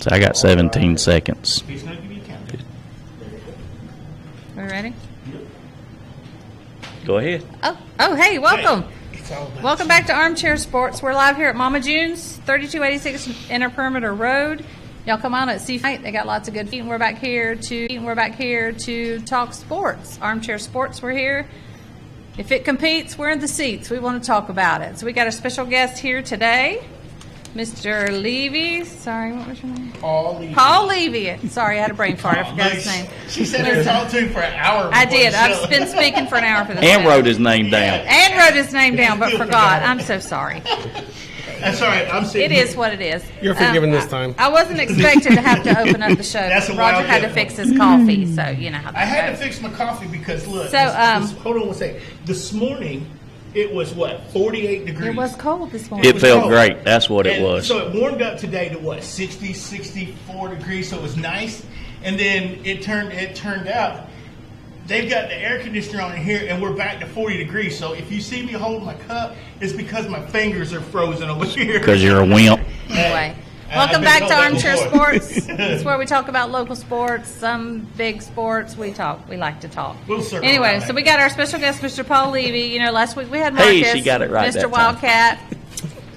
So I got 17 seconds. He's going to give you a countdown. We ready? Go ahead. Oh, hey, welcome. It's all about Welcome back to Armchair Sports. We're live here at Mama June's, 3286 Inner Perimeter Road. Y'all come on at C5. They got lots of good food. We're back here to talk sports. Armchair Sports, we're here. If it competes, we're in the seats. We want to talk about it. So we got a special guest here today, Mr. Levy. Sorry, what was your name? Paul Levy. Paul Levy. Sorry, I had a brain fart. I forgot his name. She said her talk to him for an hour. I before did. the I've show. been speaking for an hour for this. And show. wrote his name down. And wrote his name down, but forgot. I'm so sorry. That's all right. I'm sitting It is what it is. You're forgiven this time. I wasn't expecting to have to open up the show. That's a Roger wild had to guess. fix his coffee, so you know how that I had to goes. fix my coffee because look. So, hold on one second. This morning, it was what 48 degrees. It was cold this morning. It felt cold. great. That's what it And was. So it warmed up today to what 60, 64 degrees. So it was nice. And then it turned out they've got the air conditioner on in here, and we're back to 40 degrees. So if you see me holding my cup, it's because my fingers are frozen over here. Because you're a wimp. Anyway, I've welcome been back told to that Armchair before. Sports. It's where we talk about local sports, some big sports. We like to talk. We'll circle Anyway, around so that. we got our special guest, Mr. Paul Levy. You know, last week we had Marcus, Hey, she got it right Mr. that time. Wildcat.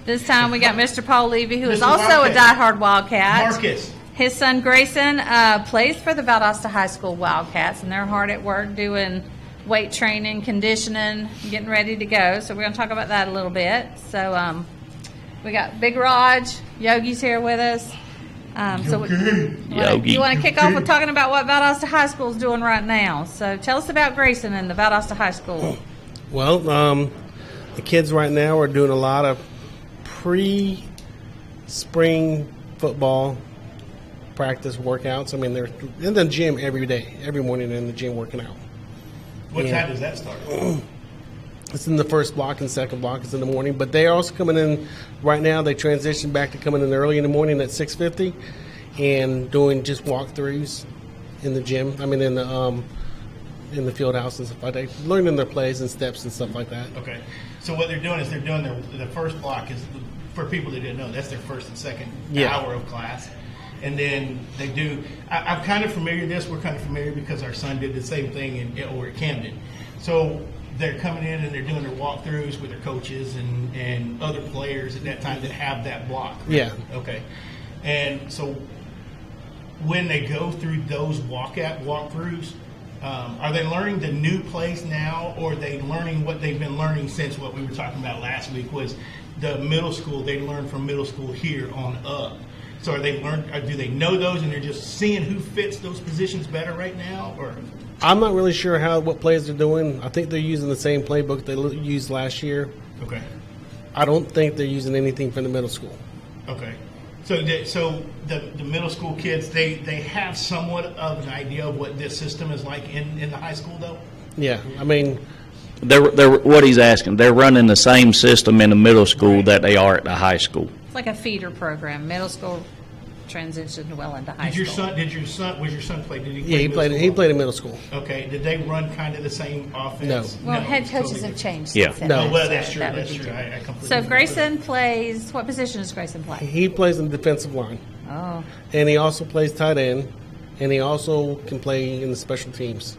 This time we got Mr. Paul Levy, who is Mr. also a Wildcat. diehard Wildcat. Marcus. His son Grayson plays for the Valdosta High School Wildcats, and they're hard at work doing weight training, conditioning, getting ready to go. So we're going to talk about that a little bit. So we got Big Raj, Yogi's here with us. Yogi. You want to kick off with talking about what Valdosta High School is doing right now. So tell us about Grayson and the Valdosta High School. Well, the kids right now are doing a lot of pre-spring football practice workouts. I mean, they're in the gym every day, every morning in the gym working out. What Yeah. time does that start? It's in the first block and second block is in the morning, but they're also coming in right now. They transition back to coming in early in the morning at 6:50 and doing just walkthroughs in the gym. I mean, in the field house and stuff like that, learning their plays and steps and stuff like that. Okay. So what they're doing is they're doing the first block is for people that didn't know that's their first and second hour of class, and then they do. I'm kind of familiar with this. We're kind of familiar because our son did the same thing over at Camden. So they're coming in and they're doing their walkthroughs with their coaches and other players at that time that have that block. Right? Yeah. Okay. And so when they go through those walkthroughs, are they learning the new plays now, or are they learning what they've been learning since what we were talking about last week was the middle school? They learned from middle school here on up. So are they do they know those and they're just seeing who fits those positions better right now, or? I'm not really sure what plays they're doing. I think they're using the same playbook they used last year. Okay. I don't think they're using anything from the middle school. Okay. So the middle school kids, they have somewhat of an idea of what this system is like in the high school, though? Yeah, I mean, They're what he's asking. They're running the same system in the middle school that they are at the high school. It's like a feeder program. Middle school transitioned well into high Was your school. son play? Did he play yeah, he middle played. school? He played in middle school. Okay. Did they run kind of the same offense? Well, No, head it's coaches totally have changed. Yeah. since then, No. Oh, well, so that's true. that would That's be true. different. I completely So agree. Grayson plays, what position does Grayson play? He plays in the defensive line, Oh, and he also plays tight end, and he also can play in the special teams.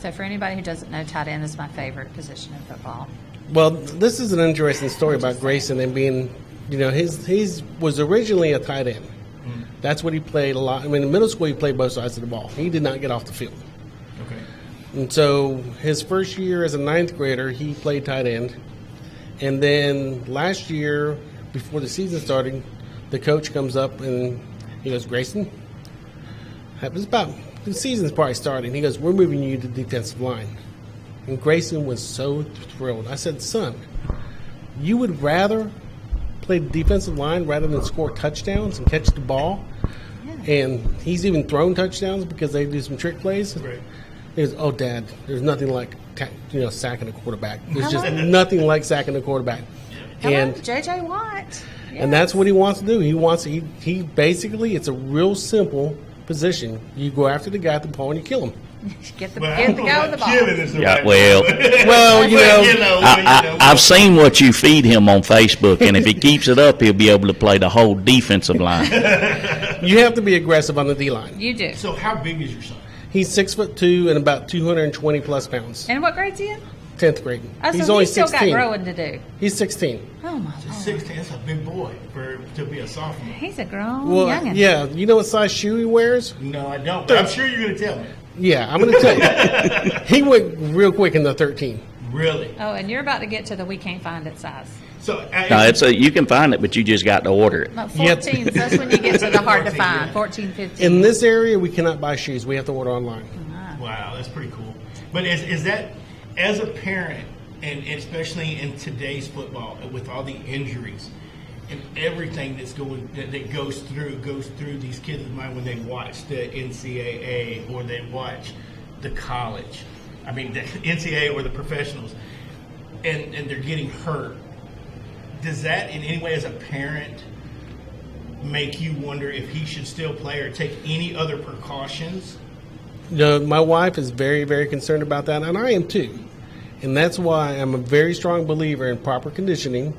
so for anybody who doesn't know, tight end is my favorite position in football. Well, this is an interesting story about Grayson and being, he's was originally a tight end. That's what he played a lot. I mean, in middle school, he played both sides of the ball. He did not get off the field. Okay. And so his first year as a ninth grader, he played tight end. And then last year, before the season started, the coach comes up and he goes, Grayson, the season's probably starting. He goes, we're moving you to defensive line. And Grayson was so thrilled. I said, son, you would rather play defensive line rather than score touchdowns and catch the ball? And he's even thrown touchdowns because they do some trick plays. Right. He goes, oh, Dad, there's nothing like sacking a quarterback. There's just Hello? nothing like sacking a quarterback. Hello, And J.J. Watt. and that's what he wants to do. He basically, it's a real simple position. You go after the guy at the ball and you kill him. Get the Well, I get don't the know guy with about the ball. killing is the Yeah, right well- word. Well, you But, know, I've seen what you feed him on Facebook, and if he keeps it up, he'll be able to play the whole defensive line. you have to be aggressive on the D line. You do. So how big is your son? He's 6'2" and about 220 plus pounds. And what grade's he in? 10th grade. Oh, He's so only he's still 16. got growing to do. He's 16. Oh my lord. 16. That's a big boy to be a sophomore. He's a grown Well, youngin. yeah. You know what size shoe he wears? No, I don't. But I'm sure you're going to tell me. Yeah, I'm going to tell you. He went real quick in the 13. Really? Oh, and you're about to get to the we can't find it size. So No, you can find it, but you just got to order it. About Yep. 14, so that's when you get to the hard to 14, find. yeah. 14, 15. In this area, we cannot buy shoes. We have to order online. wow, that's pretty cool. But is that, as a parent, and especially in today's football, with all the injuries and everything that goes through these kids' mind when they watch the NCAA or they watch the college, I mean the NCAA or the professionals, and they're getting hurt. Does that in any way, as a parent, make you wonder if he should still play or take any other precautions? You know, my wife is very, very concerned about that, and I am too. And that's why I'm a very strong believer in proper conditioning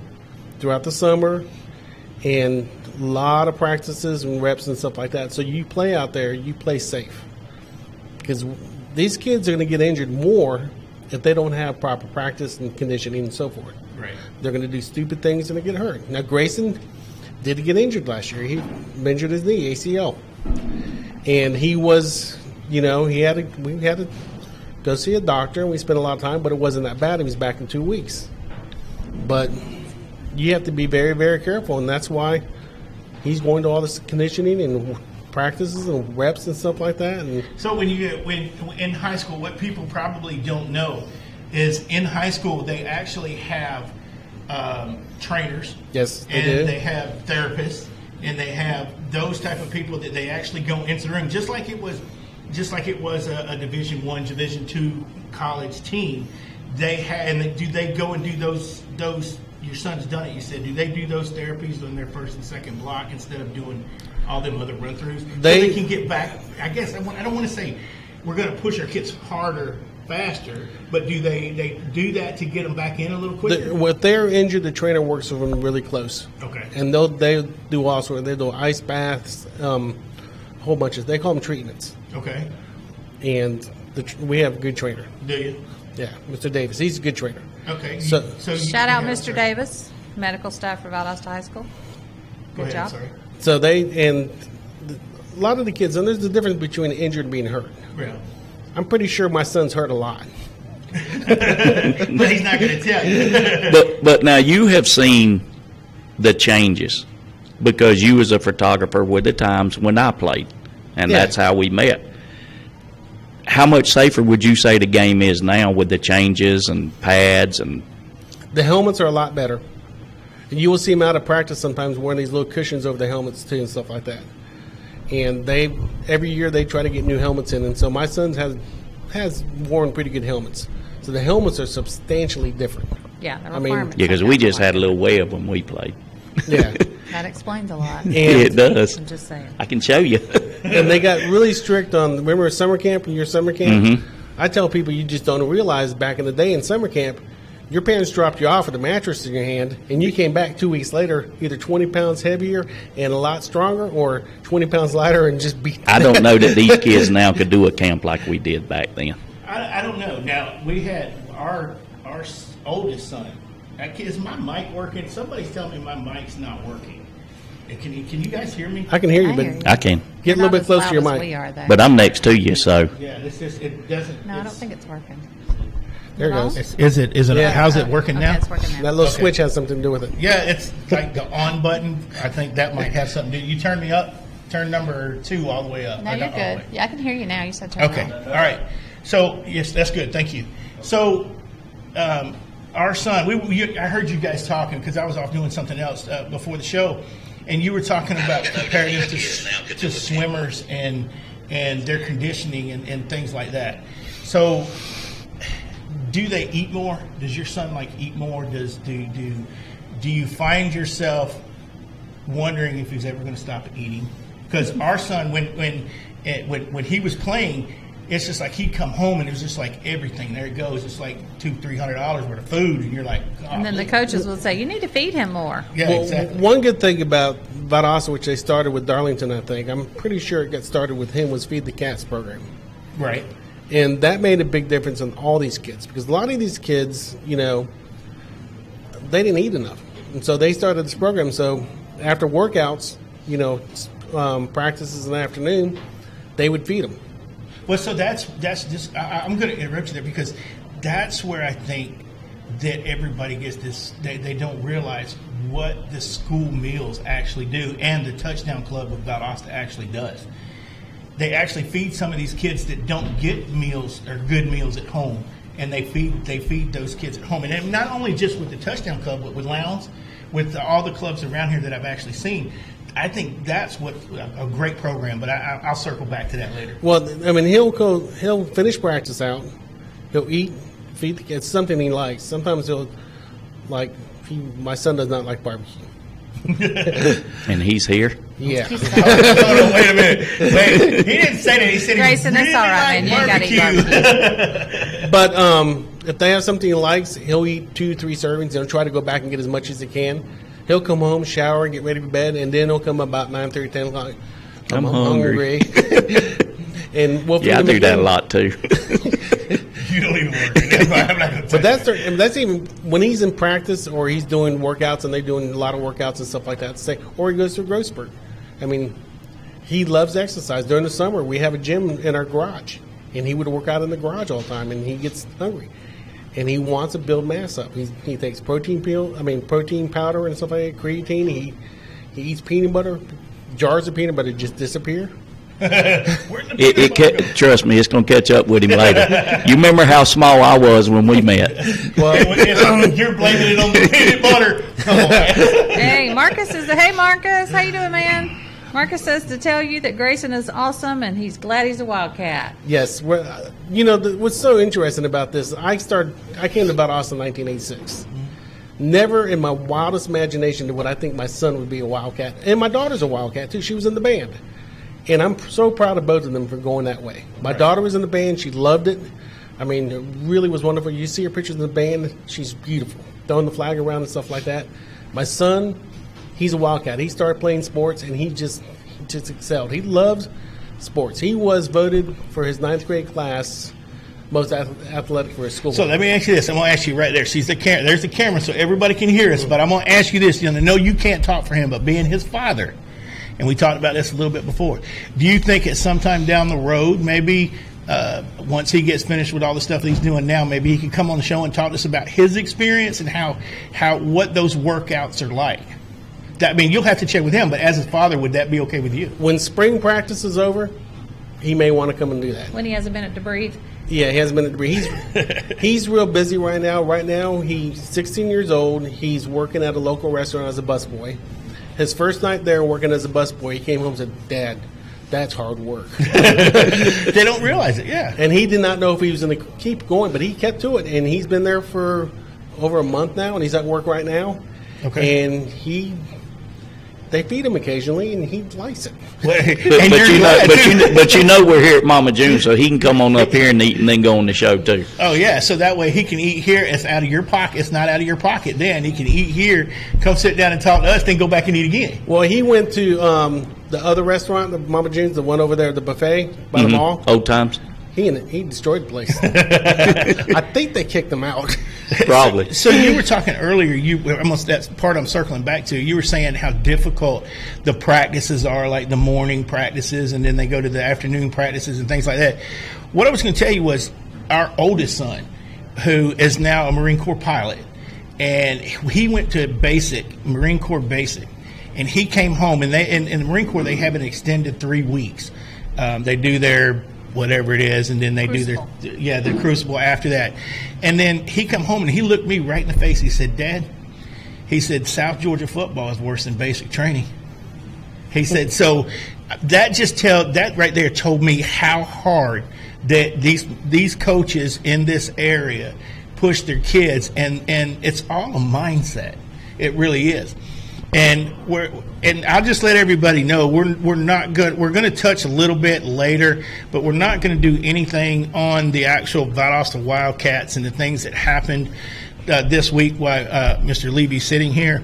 throughout the summer and a lot of practices and reps and stuff like that. So you play out there, you play safe. Because these kids are going to get injured more if they don't have proper practice and conditioning and so forth. Right. They're going to do stupid things and they get hurt. Now, Grayson did get injured last year. He injured his knee, ACL. And he was, we had to go see a doctor, and we spent a lot of time, but it wasn't that bad. He was back in 2 weeks. But you have to be very, very careful, and that's why he's going to all this conditioning and practices and reps and stuff like that. And So when in high school, what people probably don't know is in high school they actually have trainers. Yes, they and do. they have therapists, and they have those type of people that they actually go into the room, just like it was a Division I, Division II college team. They had, and do they go and do those? Your son's done it. You said, do they do those therapies on their first and second block instead of doing all them other run throughs? So they can get back. I guess I don't want to say we're going to push our kids harder, faster, but do they do that to get them back in a little quicker? When they're injured, the trainer works with them really close. Okay. And they do all sorts. They do ice baths, a whole bunch of. They call them treatments. Okay. And we have a good trainer. Do you? Yeah, Mr. Davis. He's a good trainer. Okay. So- Shout out yeah, Mr. sorry. Davis, medical staff for Valdosta High School. Go Good ahead, job. Sorry. So a lot of the kids, and there's a difference between injured and being hurt. Yeah. I'm pretty sure my son's hurt a lot. But he's not going to tell you. But now you have seen the changes because you was a photographer with the times when I played, and Yeah. that's how we met. How much safer would you say the game is now with the changes and pads and? The helmets are a lot better. And you will see them out of practice sometimes wearing these little cushions over the helmets too and stuff like that. And every year they try to get new helmets in, and so my son has worn pretty good helmets. So the helmets are substantially different. Yeah, the I mean- requirements. Yeah, because we just had a little web when we played. Yeah. That explains a lot. It does. I'm just saying. I can show you. And they got really strict on, remember summer camp and your summer camp? Mm-hmm. I tell people you just don't realize back in the day in summer camp, your parents dropped you off with a mattress in your hand, and you came back 2 weeks later either 20 pounds heavier and a lot stronger, or 20 pounds lighter and just beat. I don't know that these kids now could do a camp like we did back then. I don't know. Now, we had our oldest son. Is my mic working? Somebody's telling me my mic's not working. Can you guys hear me? I can hear you, I but hear you. I can, get a You're little bit not as closer to your loud as mic. We are, though. but I'm next to you, so Yeah, it doesn't. No, I don't think it's working. There it Hello? goes. Is it? Yeah. How's it working Okay, now? it's working now. That little Okay. switch has something to do with it. Yeah, it's like the on button. I think that might have something to do. You turn me up. Turn number 2 all the way up. No, Or you're not all the good. way. Yeah, I can hear you now. You said turn Okay. on. All right. So yes, that's good. Thank you. So our son, I heard you guys talking because I was off doing something else before the show, and you were talking about comparing it to swimmers and their conditioning and things like that. So, do they eat more? Does your son eat more? Do you find yourself wondering if he's ever going to stop eating? Because our son, when he was playing, it's just like he'd come home and it was just like everything. There it goes. It's like $200-300 worth of food, and you're like, And then the coaches would say, you need to feed him more. yeah, Well, exactly. one good thing about Valdosta, which they started with Darlington, I think, I'm pretty sure it got started with him, was Feed the Cats program. Right. And that made a big difference on all these kids, because a lot of these kids, you know, they didn't eat enough. And so they started this program. So after workouts, you know, practices in the afternoon, they would feed them. Well, so that's just I'm going to interrupt you there because that's where I think that everybody gets this. They don't realize what the school meals actually do, and the Touchdown Club of Valdosta actually does. They actually feed some of these kids that don't get meals or good meals at home, and they feed those kids at home. And then not only just with the Touchdown Club, but with Lowndes, with all the clubs around here that I've actually seen. I think that's what a great program, but I'll circle back to that later. Well, I mean, he'll finish practice out. He'll eat, feed the kids, something he likes. Sometimes he'll, my son does not like barbecue. And he's here. Yeah. Hold on, wait a minute. Wait, he didn't say that. He said Grayson, he it's really all right, man. You ain't got to eat barbecue. But if they have something he likes, he'll eat 2-3 servings. He'll try to go back and get as much as he can. He'll come home, shower, get ready for bed, and then he'll come about 9:30, 10 o'clock. I'm hungry. And we'll feed Yeah, I him do that again. a lot too. You don't even work. I'm not gonna But that's even when he's in practice or he's doing workouts and they're doing a lot of workouts and stuff like that. Say, or he goes to a growth spurt. I mean, he loves exercise. During the summer, we have a gym in our garage, and he would work out in the garage all the time, and he gets hungry. And he wants to build mass up. He takes protein powder and stuff like that, creatine. He eats peanut butter. Jars of peanut butter just disappear. Where's the Trust me, it's going to catch up with him later. You remember how small I was when we met. Well, You're blaming it on the peanut butter. Come on. Hey, Marcus hey, Marcus, how you doing, man? Marcus says to tell you that Grayson is awesome and he's glad he's a Wildcat. yes. Well, you know, what's so interesting about this, I came to Valdosta in 1986. Never in my wildest imagination would I think my son would be a Wildcat. And my daughter's a Wildcat, too. She was in the band. And I'm so proud of both of them for going that way. My daughter was in the band. She loved it. I mean, it really was wonderful. You see her pictures in the band. She's beautiful, throwing the flag around and stuff like that. My son, he's a Wildcat. He started playing sports, and he just excelled. He loves sports. He was voted for his 9th grade class most athletic for his school. So let me ask you this. I'm going to ask you right there. There's the camera so everybody can hear us, but I'm going to ask you this. You know you can't talk for him, but being his father, and we talked about this a little bit before, do you think at some time down the road, maybe once he gets finished with all the stuff that he's doing now, maybe he can come on the show and talk to us about his experience and what those workouts are like? I mean, you'll have to check with him, but as his father, would that be okay with you? When spring practice is over, he may want to come and do that. When he has a minute to breathe. Yeah, he hasn't been at the he's real busy right now. Right now, he's 16 years old. He's working at a local restaurant as a busboy. His first night there working as a busboy, he came home and said, "Dad, that's hard work." They don't realize it, yeah. And he did not know if he was going to keep going, but he kept to it. And he's been there for over a month now, and he's at work right now. Okay. And they feed him occasionally, and he likes it. But you know we're here at Mama June, so he can come on up here and eat and then go on the show too. Oh yeah, so that way he can eat here. It's out of your pocket. It's not out of your pocket. Then he can eat here, come sit down and talk to us, then go back and eat again. Well, he went to the other restaurant, the Mama June's, the one over there, the buffet by the mall. Old times, He destroyed the place. I think they kicked him out. probably. So you were talking earlier. That's part I'm circling back to. You were saying how difficult the practices are, like the morning practices, and then they go to the afternoon practices and things like that. What I was going to tell you was our oldest son, who is now a Marine Corps pilot, and he went to Marine Corps basic, and he came home, and in the Marine Corps they have an extended 3 weeks. They do their whatever it is, and then they Crucible. do their crucible after that. And then he come home and he looked me right in the face. He said, "Dad," he said, "South Georgia football is worse than basic training." He said, so that right there told me how hard that these coaches in this area push their kids, and it's all a mindset. It really is. And I'll just let everybody know we're not good. We're going to touch a little bit later, but we're not going to do anything on the actual Valdosta Wildcats and the things that happened this week while Mr. Levy's sitting here.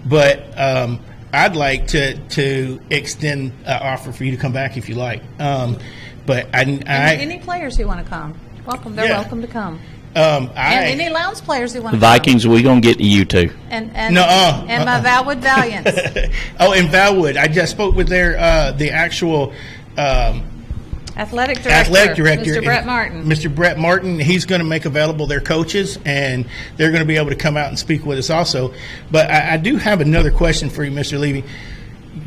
But I'd like to extend an offer for you to come back if you like. But Any players who want to come, welcome. They're Yeah. welcome to come. I And any Lowndes players who want to Vikings, we going to get to you too. come. And Nuh-uh. and my Valwood Valiants. Oh, in Valwood, I just spoke with the actual Athletic athletic director, Mr. Brett Martin. Mr. Brett Martin. He's going to make available their coaches, and they're going to be able to come out and speak with us also. But I do have another question for you, Mr. Levy.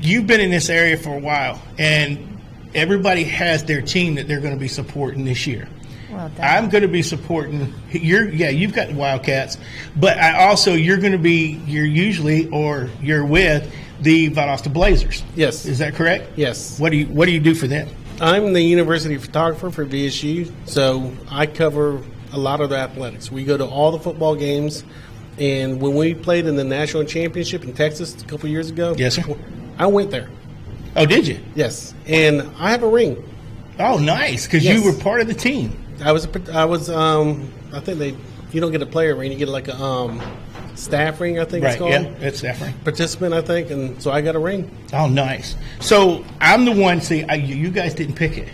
You've been in this area for a while, and everybody has their team that they're going to be supporting this year. Well done. I'm going to be supporting you've got the Wildcats, but you're with the Valdosta Blazers. Yes. Is that correct? Yes. What do you do for them? I'm the university photographer for VSU, so I cover a lot of the athletics. We go to all the football games, and when we played in the national championship in Texas a couple years ago, Yes, sir. I went there. Oh, did you? Yes, and I have a ring. Oh, nice, because Yes. you were part of the team. I think you don't get a player ring, you get like a staff ring, I think it's Right, called. yeah, that's definitely. Participant, I think, and so I got a ring. Oh, nice. So I'm the one, you guys didn't pick it.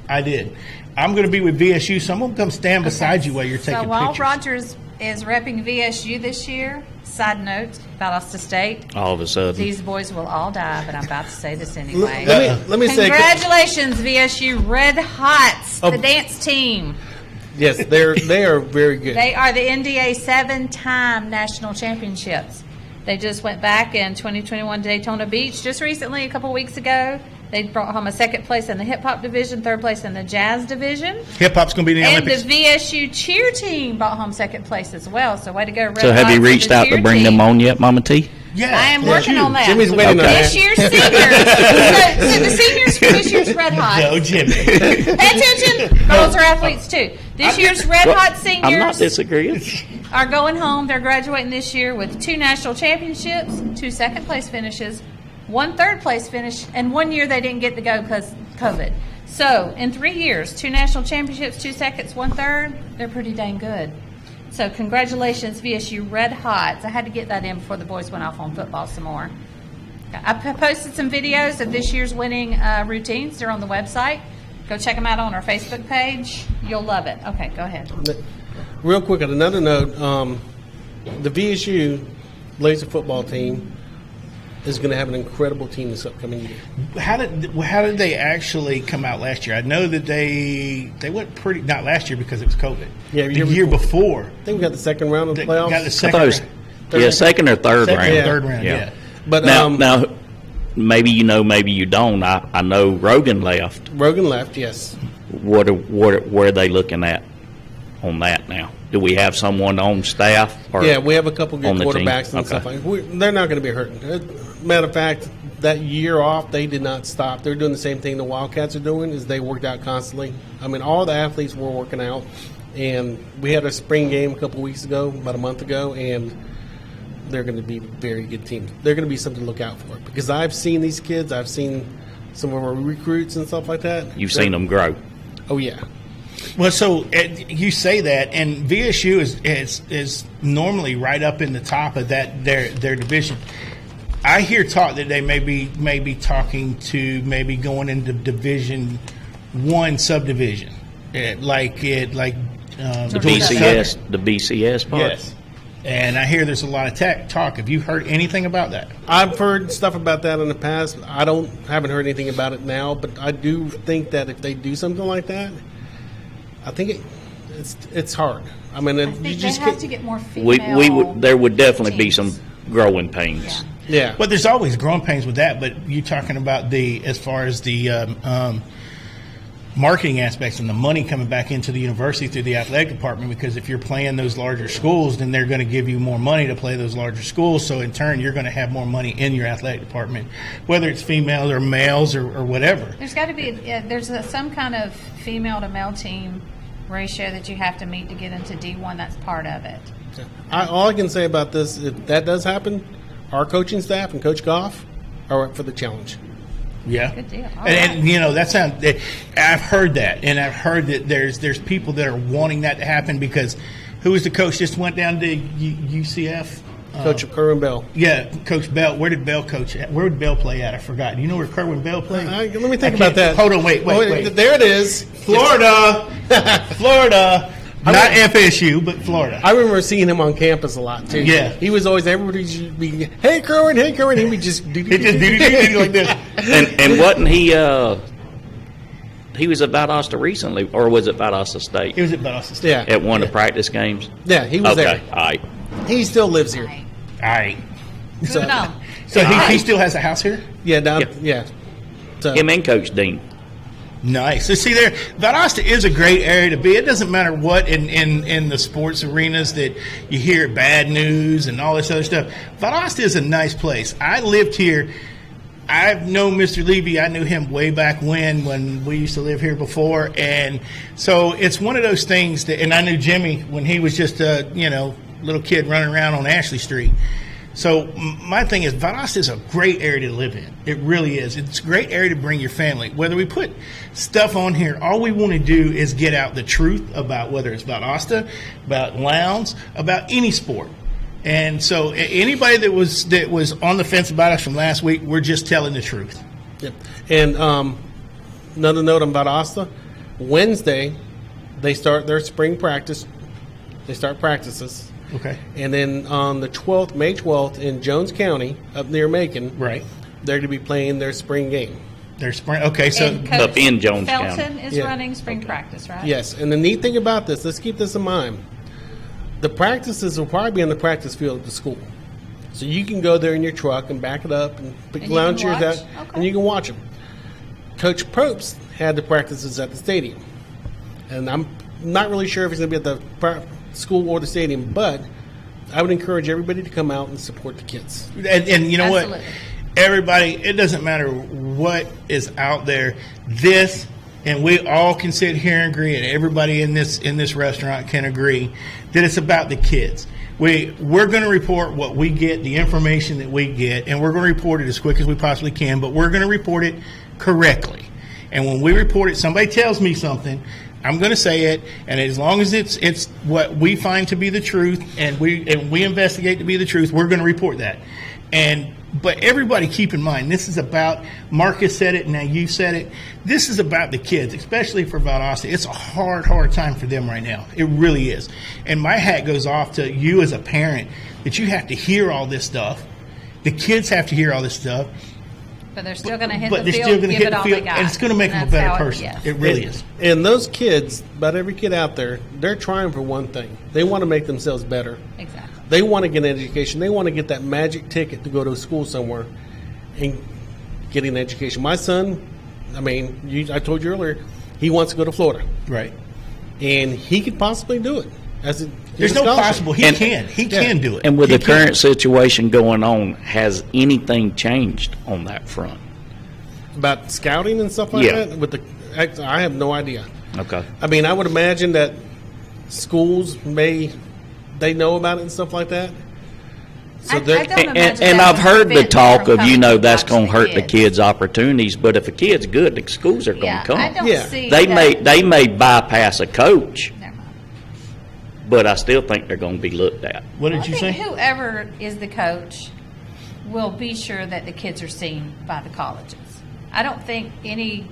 I did. I'm going to be with VSU, so I'm going to come stand beside you while you're taking So while pictures. Rogers is repping VSU this year, side note, Valdosta State, All of a sudden. these boys will all die, but I'm about to say this anyway. Let me say, Congratulations, VSU Red Hots, Oh. the dance team. yes, they are very good. They are the NDA 7-time national championships. They just went back in 2021 to Daytona Beach just recently, a couple weeks ago. They brought home a second place in the hip hop division, third place in the jazz division. Hip hop's going to be in the And the Olympics. VSU cheer team brought home second place as well. So way to go, Red So have Hots you and reached the out to cheer bring team. them on yet, Mama T? Yeah, I am yeah. working on that. Jimmy's waiting on Okay. This that. year's seniors. so the seniors for this year's Red Hots. No, Jimmy. Pay attention. Girls are athletes too. This year's Red Hot I'm not seniors disagreeing. are going home. They're graduating this year with 2 national championships, 2 second place finishes, 1 third place finish, and 1 year they didn't get to go because COVID. So in 3 years, 2 national championships, 2 seconds, 1 third. They're pretty dang good. So congratulations, VSU Red Hots. I had to get that in before the boys went off on football some more. I posted some videos of this year's winning routines. They're on the website. Go check them out on our Facebook page. You'll love it. Okay, go ahead. Real quick, on another note, the VSU Blazer football team is going to have an incredible team this upcoming year. How did they actually come out last year? I know that they went pretty, not last year because it was COVID. Yeah, the year before. I think we got the second round of the They playoffs. got the I second thought it was, round. second or third Second round. or third round, yeah. but Now, maybe you know, maybe you don't. I know Rogan left. Rogan left, yes. What are they looking at on that now? Do we have someone on staff? Or Yeah, we have a couple good on the team? quarterbacks and Okay. stuff like that. They're not going to be hurt. Matter of fact, that year off, they did not stop. They're doing the same thing the Wildcats are doing, is they worked out constantly. I mean, all the athletes were working out. And we had a spring game a couple weeks ago, about a month ago, and they're going to be a very good team. They're going to be something to look out for. Because I've seen these kids. I've seen some of our recruits and stuff like that. You've seen them grow. Oh, yeah. Well, so you say that, and VSU is normally right up in the top of their division. I hear talk that they may be talking to maybe going into Division I subdivision, like The Georgia BCS, the BCS part. Yes, and I hear there's a lot of talk. Have you heard anything about that? I've heard stuff about that in the past. Haven't heard anything about it now, but I do think that if they do something like that, I think it's hard. I mean, I you think just they have can't- to get more We female. would there would definitely be teams. some growing pains. Yeah. Yeah. But there's always growing pains with that. But you talking about as far as the marketing aspects and the money coming back into the university through the athletic department, because if you're playing those larger schools, then they're going to give you more money to play those larger schools. So in turn, you're going to have more money in your athletic department, whether it's females or males or whatever. There's got to be some kind of female to male team ratio that you have to meet to get into D1. That's part of it. All I can say about this, if that does happen, our coaching staff and Coach Goff are up for the challenge. Yeah. Good deal. All And right. you know, I've heard that, and I've heard that there's people that are wanting that to happen because who was the coach just went down to UCF? Coach Kerwin Bell. Yeah, Coach Bell. Where did Bell coach at? Where would Bell play at? I forgot. Do you know where Kerwin Bell played? Let me think I about can't- that. Hold on, wait. There it is. Florida. Florida. Not FSU, but Florida. I remember seeing him on campus a lot too. Yeah. He was always everybody's be, hey Kerwin, hey Kerwin. He would just do It just do like this. And wasn't he was at Valdosta recently, or was it Valdosta State? It was at Valdosta State. Yeah, At one of the practice games? yeah, he was Okay, there. all right. He still lives here. All right. Moving on. So he still has a house here? Yeah, down. Yeah. Yeah. So, Him and Coach Dean. Nice. So see there, Valdosta is a great area to be. It doesn't matter what in the sports arenas that you hear bad news and all this other stuff. Valdosta is a nice place. I lived here. I've known Mr. Levy. I knew him way back when we used to live here before. And so it's one of those things that, and I knew Jimmy when he was just a, little kid running around on Ashley Street. So my thing is, Valdosta is a great area to live in. It really is. It's a great area to bring your family. Whether we put stuff on here, all we want to do is get out the truth about whether it's Valdosta, about Lowndes, about any sport. And so anybody that was on the fence about us from last week, we're just telling the truth. Yep. And another note on Valdosta, Wednesday they start their spring practice. They start practices. Okay. And then on the 12th, May 12th, in Jones County, up near Macon, Right. they're going to be playing their spring game. Their spring. Okay. So And Coach Up in Jones Felton County. is Yeah. running spring practice, right? Yes, and the neat thing about this, let's keep this in mind. The practices will probably be on the practice field at the school. So you can go there in your truck and back it up and put And your you lounge can chairs watch? out, Okay. and you can watch them. Coach Probst had the practices at the stadium. And I'm not really sure if he's going to be at the school or the stadium, but I would encourage everybody to come out and support the kids. and you know what? Absolutely. Everybody, it doesn't matter what is out there. This, and we all can sit here and agree, and everybody in this restaurant can agree that it's about the kids. We're going to report what we get, the information that we get, and we're going to report it as quick as we possibly can. But we're going to report it correctly. And when we report it, somebody tells me something, I'm going to say it, and as long as it's what we find to be the truth, and we investigate to be the truth, we're going to report that. But everybody keep in mind, this is about, Marcus said it, now you said it, this is about the kids, especially for Valdosta. It's a hard time for them right now. It really is. And my hat goes off to you as a parent, that you have to hear all this stuff. The kids have to hear all this stuff. But they're still going to hit But the they're field, still going to give hit it the all field, they got. and it's going to make them a That's better how person. yes. It really is. And those kids, about every kid out there, they're trying for one thing. They want to make themselves better. Exactly. They want to get an education. They want to get that magic ticket to go to a school somewhere and get an education. My son, I told you earlier, he wants to go to Florida. Right. And he could possibly do it. There's no possible. He And- can. He can do it. And with He the can. current situation going on, has anything changed on that front? About scouting and stuff like Yeah. that? I have no idea. Okay. I would imagine that schools they know about it and stuff like that. So I they're, don't imagine And that I've would heard the prevent them talk from of, coming to that's watch going to hurt the kids. kids' opportunities, but if a kid's good, the schools are going Yeah, to come. I don't Yeah. see They that- may bypass a coach, Never mind. but I still think they're going to be looked at. What I did you think say? whoever is the coach will be sure that the kids are seen by the colleges. I don't think any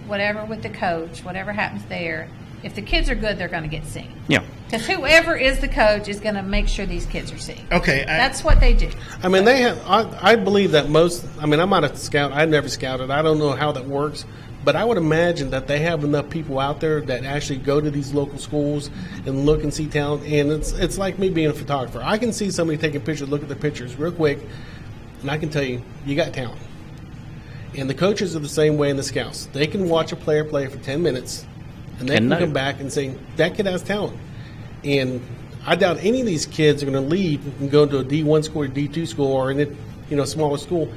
whatever with the coach, whatever happens there, if the kids are good, they're going to get seen. Yeah. Because whoever is the coach is going to make sure these kids are seen. Okay. That's what they do. they have. I believe that most. I'm not a scout. I never scouted. I don't know how that works, but I would imagine that they have enough people out there that actually go to these local schools and look and see talent. And it's like me being a photographer. I can see somebody taking pictures, look at the pictures real quick, and I can tell you got talent. And the coaches are the same way in the scouts. They can watch a player play for 10 minutes, and they And can know. come back and say that kid has talent. And I doubt any of these kids are going to leave and go to a D1 school or D2 school or in a smaller school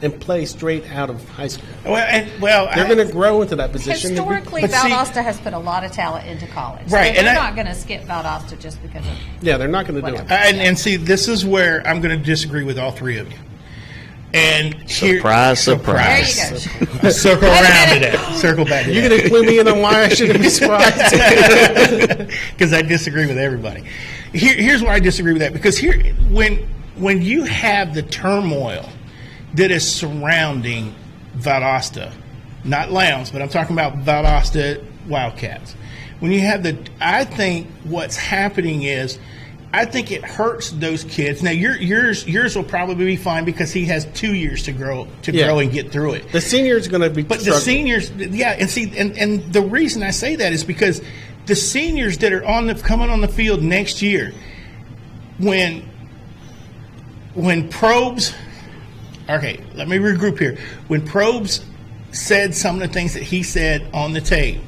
and play straight out of high school. They're They're going to grow into that position. Historically, But see- Valdosta has put a lot of talent into college. Right, So and they're I- not going to skip Valdosta just because of. Yeah, they're not going to do it. Whatever. And see, this is where I'm going to disagree with all three of you. And here, Surprise, There surprise. you go. circle around to that. Circle back to You're that. going to clue me in on why I shouldn't be surprised. Because I disagree with everybody. Here's why I disagree with that. Because when you have the turmoil that is surrounding Valdosta, not Lowndes, but I'm talking about Valdosta Wildcats. When you have I think what's happening is, I think it hurts those kids. Now yours will probably be fine because he has 2 years to grow Yeah. and get through it. The seniors going to be But the struggling. seniors, yeah, and see, and the reason I say that is because the seniors that are coming on the field next year, when Probes, okay, let me regroup here. When Probes said some of the things that he said on the tape,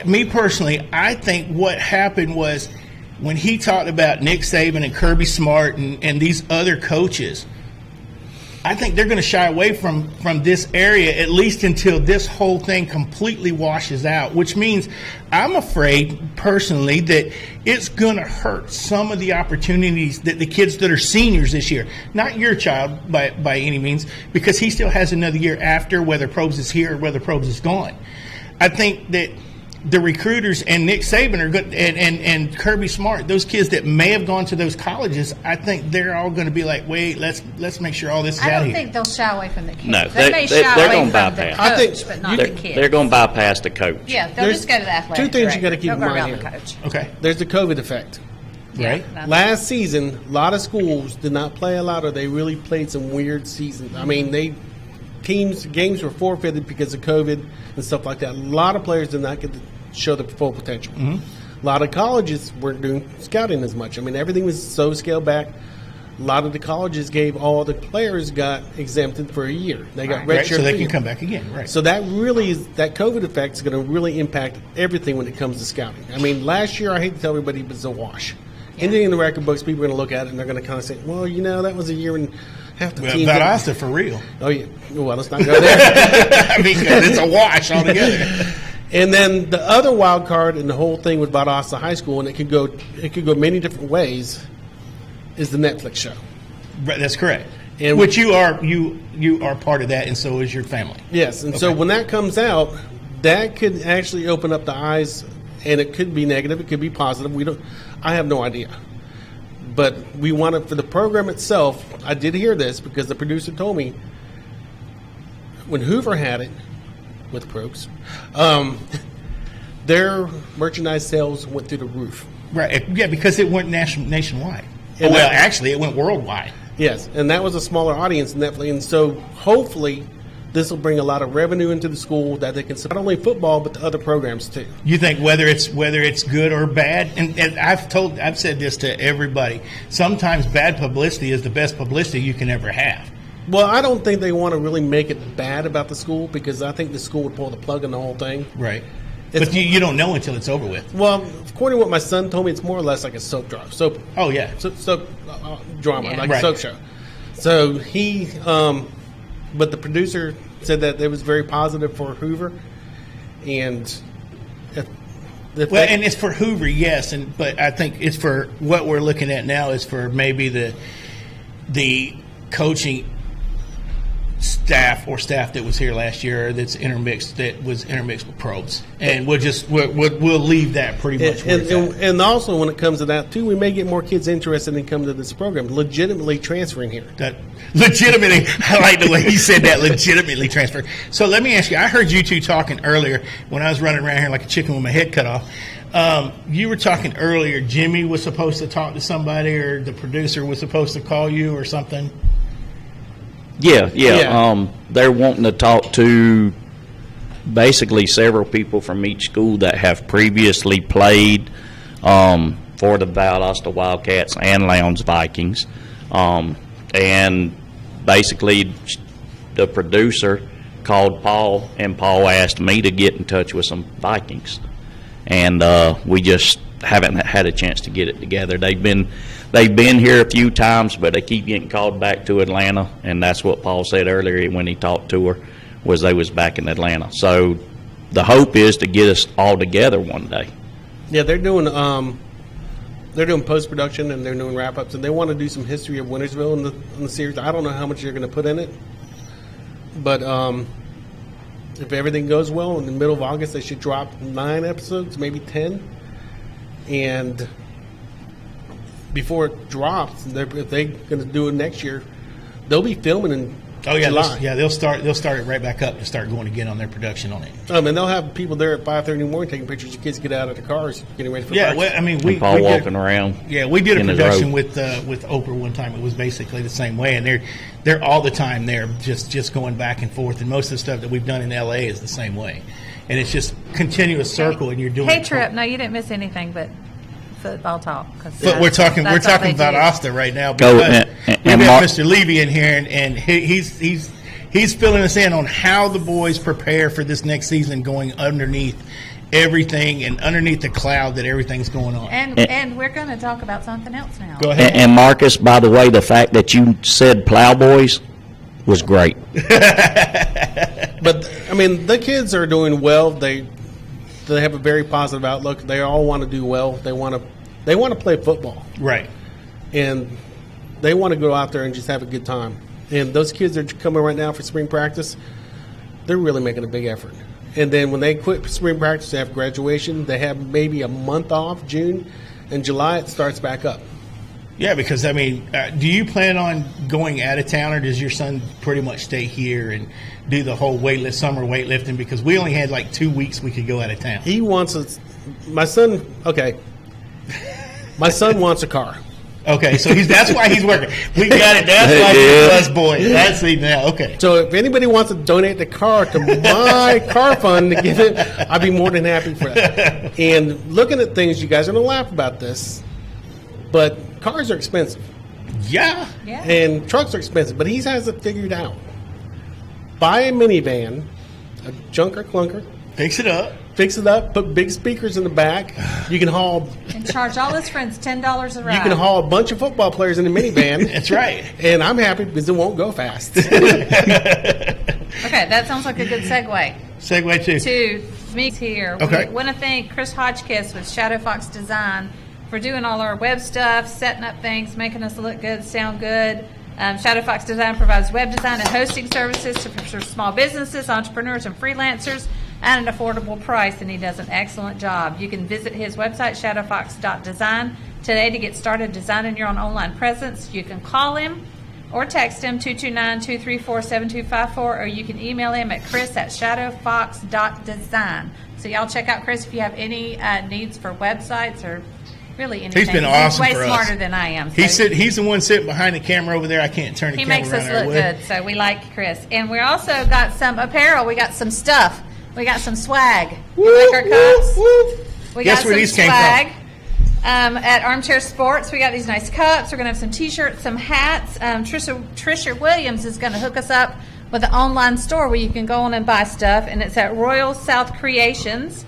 me personally, I think what happened was when he talked about Nick Saban and Kirby Smart and these other coaches, I think they're going to shy away from this area at least until this whole thing completely washes out, which means I'm afraid personally that it's going to hurt some of the opportunities that the kids that are seniors this year, not your child by any means, because he still has another year after, whether Probes is here or whether Probes is gone. I think that the recruiters and Nick Saban are good, and Kirby Smart, those kids that may have gone to those colleges, I think they're all going to be like, wait, let's make sure all this is I out don't here. think they'll shy away from the kids. No, they may they're shy gonna away from the bypass. I think coach, but not the kids. They're going to bypass the coach. Yeah, they'll There's just go to the athletic two things you gotta director. keep in They'll go mind around the here. coach. Okay, There's the COVID effect. right? Yeah, Last season, a lot of schools did not play a lot, or they really played some weird seasons. I mean, games were forfeited because of COVID and stuff like that. A lot of players did not get to show their full potential. A lot of colleges weren't doing scouting as much. I mean, everything was so scaled back. A lot of the colleges gave all the players got exempted for a year. They got Right, redshirt so they for a can year. come back again, right? So that COVID effect is going to really impact everything when it comes to scouting. I mean, last year, I hate to tell everybody, but it's a wash. Anything in the record books, people are going to look at it and they're going to kind of say, well, that was a year and half the Well, team. Valdosta for real. Oh, yeah. Well, let's not go there. I mean, 'cause it's a wash altogether. And then the other wild card in the whole thing with Valdosta High School, and it could go many different ways, is the Netflix show. Right, that's correct. And- Which you are part of that, and so is your family. Yes, and so Okay. when that comes out, that could actually open up the eyes, and it could be negative, it could be positive. I have no idea. But we want it for the program itself. I did hear this because the producer told me when Hoover had it with Probes, their merchandise sales went through the roof. Right, yeah, because it went nationwide. And Well, that- actually, it went worldwide. Yes, and that was a smaller audience than Netflix, and so hopefully this will bring a lot of revenue into the school that they can support not only football but the other programs too. You think whether it's good or bad, and I've said this to everybody. Sometimes bad publicity is the best publicity you can ever have. Well, I don't think they want to really make it bad about the school because I think the school would pull the plug on the whole thing. Right. It's- But you don't know until it's over with. Well, according to what my son told me, it's more or less like a soap drama, Oh yeah. drama, Yeah. like Right. a soap show. So he, but the producer said that it was very positive for Hoover, and Well, and it's for Hoover, yes, but I think it's for what we're looking at now is for maybe the coaching staff or staff that was here last year that was intermixed with Probes, and we'll leave that pretty much where it's at. and also when it comes to that too, we may get more kids interested in coming to this program, legitimately transferring here. That legitimately, I like the way you said that. Legitimately transfer. So let me ask you. I heard you two talking earlier when I was running around here like a chicken with my head cut off. You were talking earlier. Jimmy was supposed to talk to somebody, or the producer was supposed to call you, or something. Yeah. Yeah. They're wanting to talk to basically several people from each school that have previously played for the Valdosta Wildcats and Lowndes Vikings. And basically the producer called Paul, and Paul asked me to get in touch with some Vikings. And we just haven't had a chance to get it together. They've been here a few times, but they keep getting called back to Atlanta, and that's what Paul said earlier when he talked to her, was they was back in Atlanta. So the hope is to get us all together one day. Yeah, they're doing post-production and they're doing wrap-ups, and they want to do some history of Wintersville in the series. I don't know how much they're going to put in it, but if everything goes well, in the middle of August, they should drop 9 episodes, maybe 10. And before it drops, if they're going to do it next year, they'll be filming in July. They'll start it right back up and start going again on their production on it. And they'll have people there at 5:30 in the morning taking pictures of kids get out of the cars, getting ready for breakfast. Well, I mean, And Paul walking around. Yeah, we did a in his production robe. with Oprah one time. It was basically the same way, and they're all the time there, just going back and forth. And most of the stuff that we've done in L.A. is the same way, and it's just continuous circle, and you're doing. Hey, Trip. No, you didn't miss anything but football talk. But we're talking that's all about they do. Asta right now Go, because and we've Mark- got Mr. Levy in here, and he's filling us in on how the boys prepare for this next season, going underneath everything and underneath the cloud that everything's going on. And we're going to talk about something else now. Go ahead. And Marcus, by the way, the fact that you said Plowboys was great. But I mean, the kids are doing well. They have a very positive outlook. They all want to do well. They want to play football, Right. and they want to go out there and just have a good time. And those kids that are coming right now for spring practice, they're really making a big effort. And then when they quit spring practice, they have graduation. They have maybe a month off, June, and July it starts back up. Yeah, because, I mean, do you plan on going out of town, or does your son pretty much stay here and do the whole summer weightlifting? Because we only had like 2 weeks we could go out of town. He wants my son wants a car. Okay, so that's why he's working. We got it. That's why he's a busboy. That's it now. Okay. So if anybody wants to donate the car to my car fund to give it, I'd be more than happy for that. And looking at things, you guys are going to laugh about this, but cars are expensive. Yeah. Yeah. And trucks are expensive, but he has it figured out. Buy a minivan, a junker clunker, Fix it up. fix it up, put big speakers in the back. You can haul And charge all his friends $10 a ride. you can haul a bunch of football players in a minivan. That's right. And I'm happy because it won't go fast. Okay, that sounds like a good segue Segue to me here. Okay. We want to thank Chris Hodgkiss with Shadow Fox Design for doing all our web stuff, setting up things, making us look good, sound good. Shadow Fox Design provides web design and hosting services for small businesses, entrepreneurs, and freelancers at an affordable price, and he does an excellent job. You can visit his website, shadowfox.design, today to get started designing your own online presence. You can call him or text him 229-234-7254, or you can email him at chris@shadowfox.design. So y'all check out Chris if you have any needs for websites or really anything. He's been awesome Way for us. smarter than I am. He's the one sitting behind the camera over there. I can't turn the He camera makes around us our look way. good, so we like Chris. And we also got some apparel. We got some stuff. We got some swag. You like our cups? We Guess got where some these came swag. At Armchair Sports, we got these nice cups. We're going to have some T-shirts, some hats. Trisha Williams is going to hook us up with an online store where you can go on and buy stuff, and it's at Royal South Creations.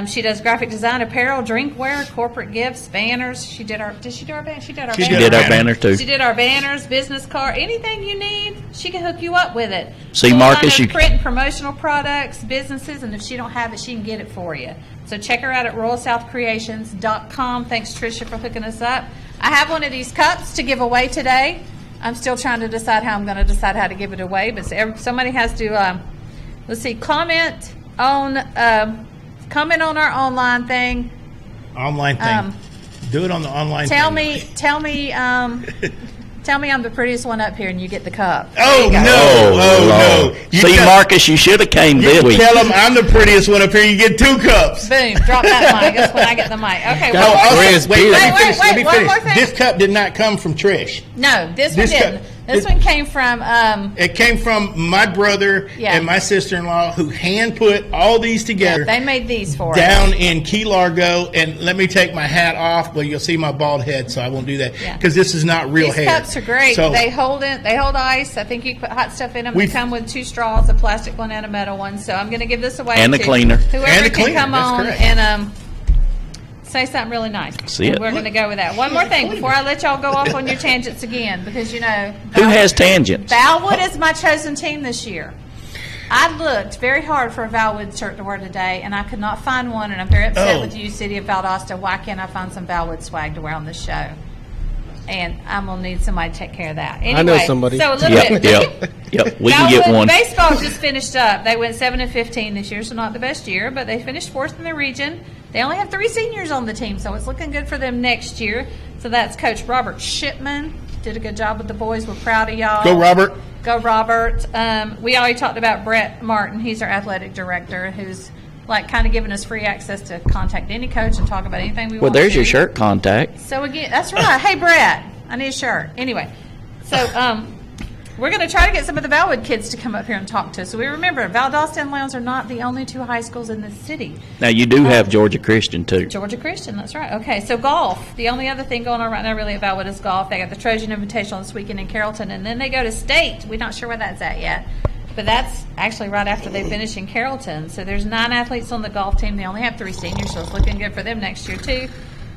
She does graphic design, apparel, drinkware, corporate gifts, banners. Did she do our banners? She did our banners. She She did our banner too. She did our banners, business card, anything you need, she can hook you up with it. See, Full Marcus, line of you- print and promotional products, businesses, and if she don't have it, she can get it for you. So check her out at royalsouthcreations.com. Thanks, Tricia, for hooking us up. I have one of these cups to give away today. I'm still trying to decide how I'm going to decide how to give it away, but somebody has to, comment on our online thing. Online thing. Do it on the online Tell thing. me I'm the prettiest one up here, and you get the cup. Oh, There you go. no. Oh, Lord. no. You See, tell- Marcus, you should have came this week. Tell him I'm the prettiest one up here. You get 2 cups. Boom! Drop that mic. That's when I get the mic. Okay. Got One it. more Where's thing. beer? Wait, Let me one finish. more thing. This cup did not come from Trish. No, this one This cup- didn't. This one came from. It came from my brother Yeah. and my sister-in-law, who hand put all these together They made these for us. down in Key Largo. And let me take my hat off, but you'll see my bald head, so I won't do that Yeah. because this is not real These hair. cups are great. So They hold it. They hold ice. I think you can put hot stuff in them. They We've- come with 2 straws, a plastic one and a metal one. So I'm going to give this away And the to cleaner. Whoever And the can cleaner, come that's on correct. and Say something really nice. See it. We're going to go with that. One more thing before I let y'all go off on your tangents again, because, you know. Who has tangents? Valwood is my chosen team this year. I looked very hard for a Valwood shirt to wear today, and I could not find one, and I'm very upset with you, City of Valdosta. Why can't I find some Valwood swag to wear on this show? And I'm going to need somebody to take care of that. Anyway, I know somebody. So a little Yep, bit. yep. We can get Valwood one. Baseball just finished up. They went 7-15 this year, so not the best year, but they finished fourth in the region. They only have 3 seniors on the team, so it's looking good for them next year. So that's Coach Robert Shipman. Did a good job with the boys. We're proud of y'all. Go, Robert. Go, Robert. We already talked about Brett Martin. He's our athletic director, who's like kind of giving us free access to contact any coach and talk about anything we Well, want to. there's your shirt contact. So again, that's right. Hey, Brett, I need a shirt. Anyway, so we're going to try to get some of the Valwood kids to come up here and talk to us. So we remember, Valdosta and Lowndes are not the only 2 high schools in the city. Now, you do have Georgia Christian, too. Georgia Christian, that's right. Okay, so golf. The only other thing going on right now really at Valwood is golf. They got the Trojan Invitational this weekend in Carrollton, and then they go to state. We're not sure where that's at yet. But that's actually right after they finish in Carrollton. So there's 9 athletes on the golf team. They only have 3 seniors, so it's looking good for them next year, too.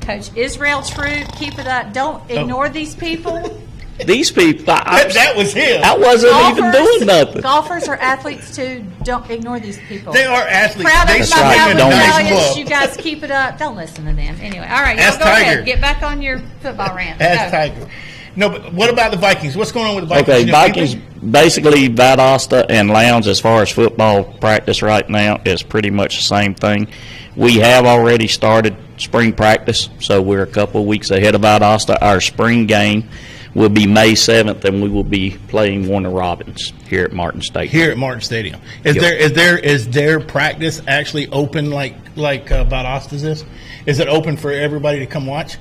Coach Israel Troop, keep it up. Don't ignore these people. These people, That was him. I wasn't even doing nothing. Golfers are athletes, too. Don't ignore these people. They are athletes. Proud They of swing my right. in Valwood a Don't- nice Valiants. club. You guys keep it up. Don't listen to them. Anyway, all right, y'all Ask go Tiger. ahead. Get back on your football rant. Ask Go. Tiger. No, but what about the Vikings? What's going on with the Vikings? Okay, You know Vikings, anything? basically Valdosta and Lowndes, as far as football practice right now, is pretty much the same thing. We have already started spring practice, so we're a couple of weeks ahead of Valdosta. Our spring game will be May 7th, and we will be playing Warner Robins here at Martin State. Here at Martin Stadium. Is Yep. is their practice actually open like Valdosta's is? Is it open for everybody to come watch?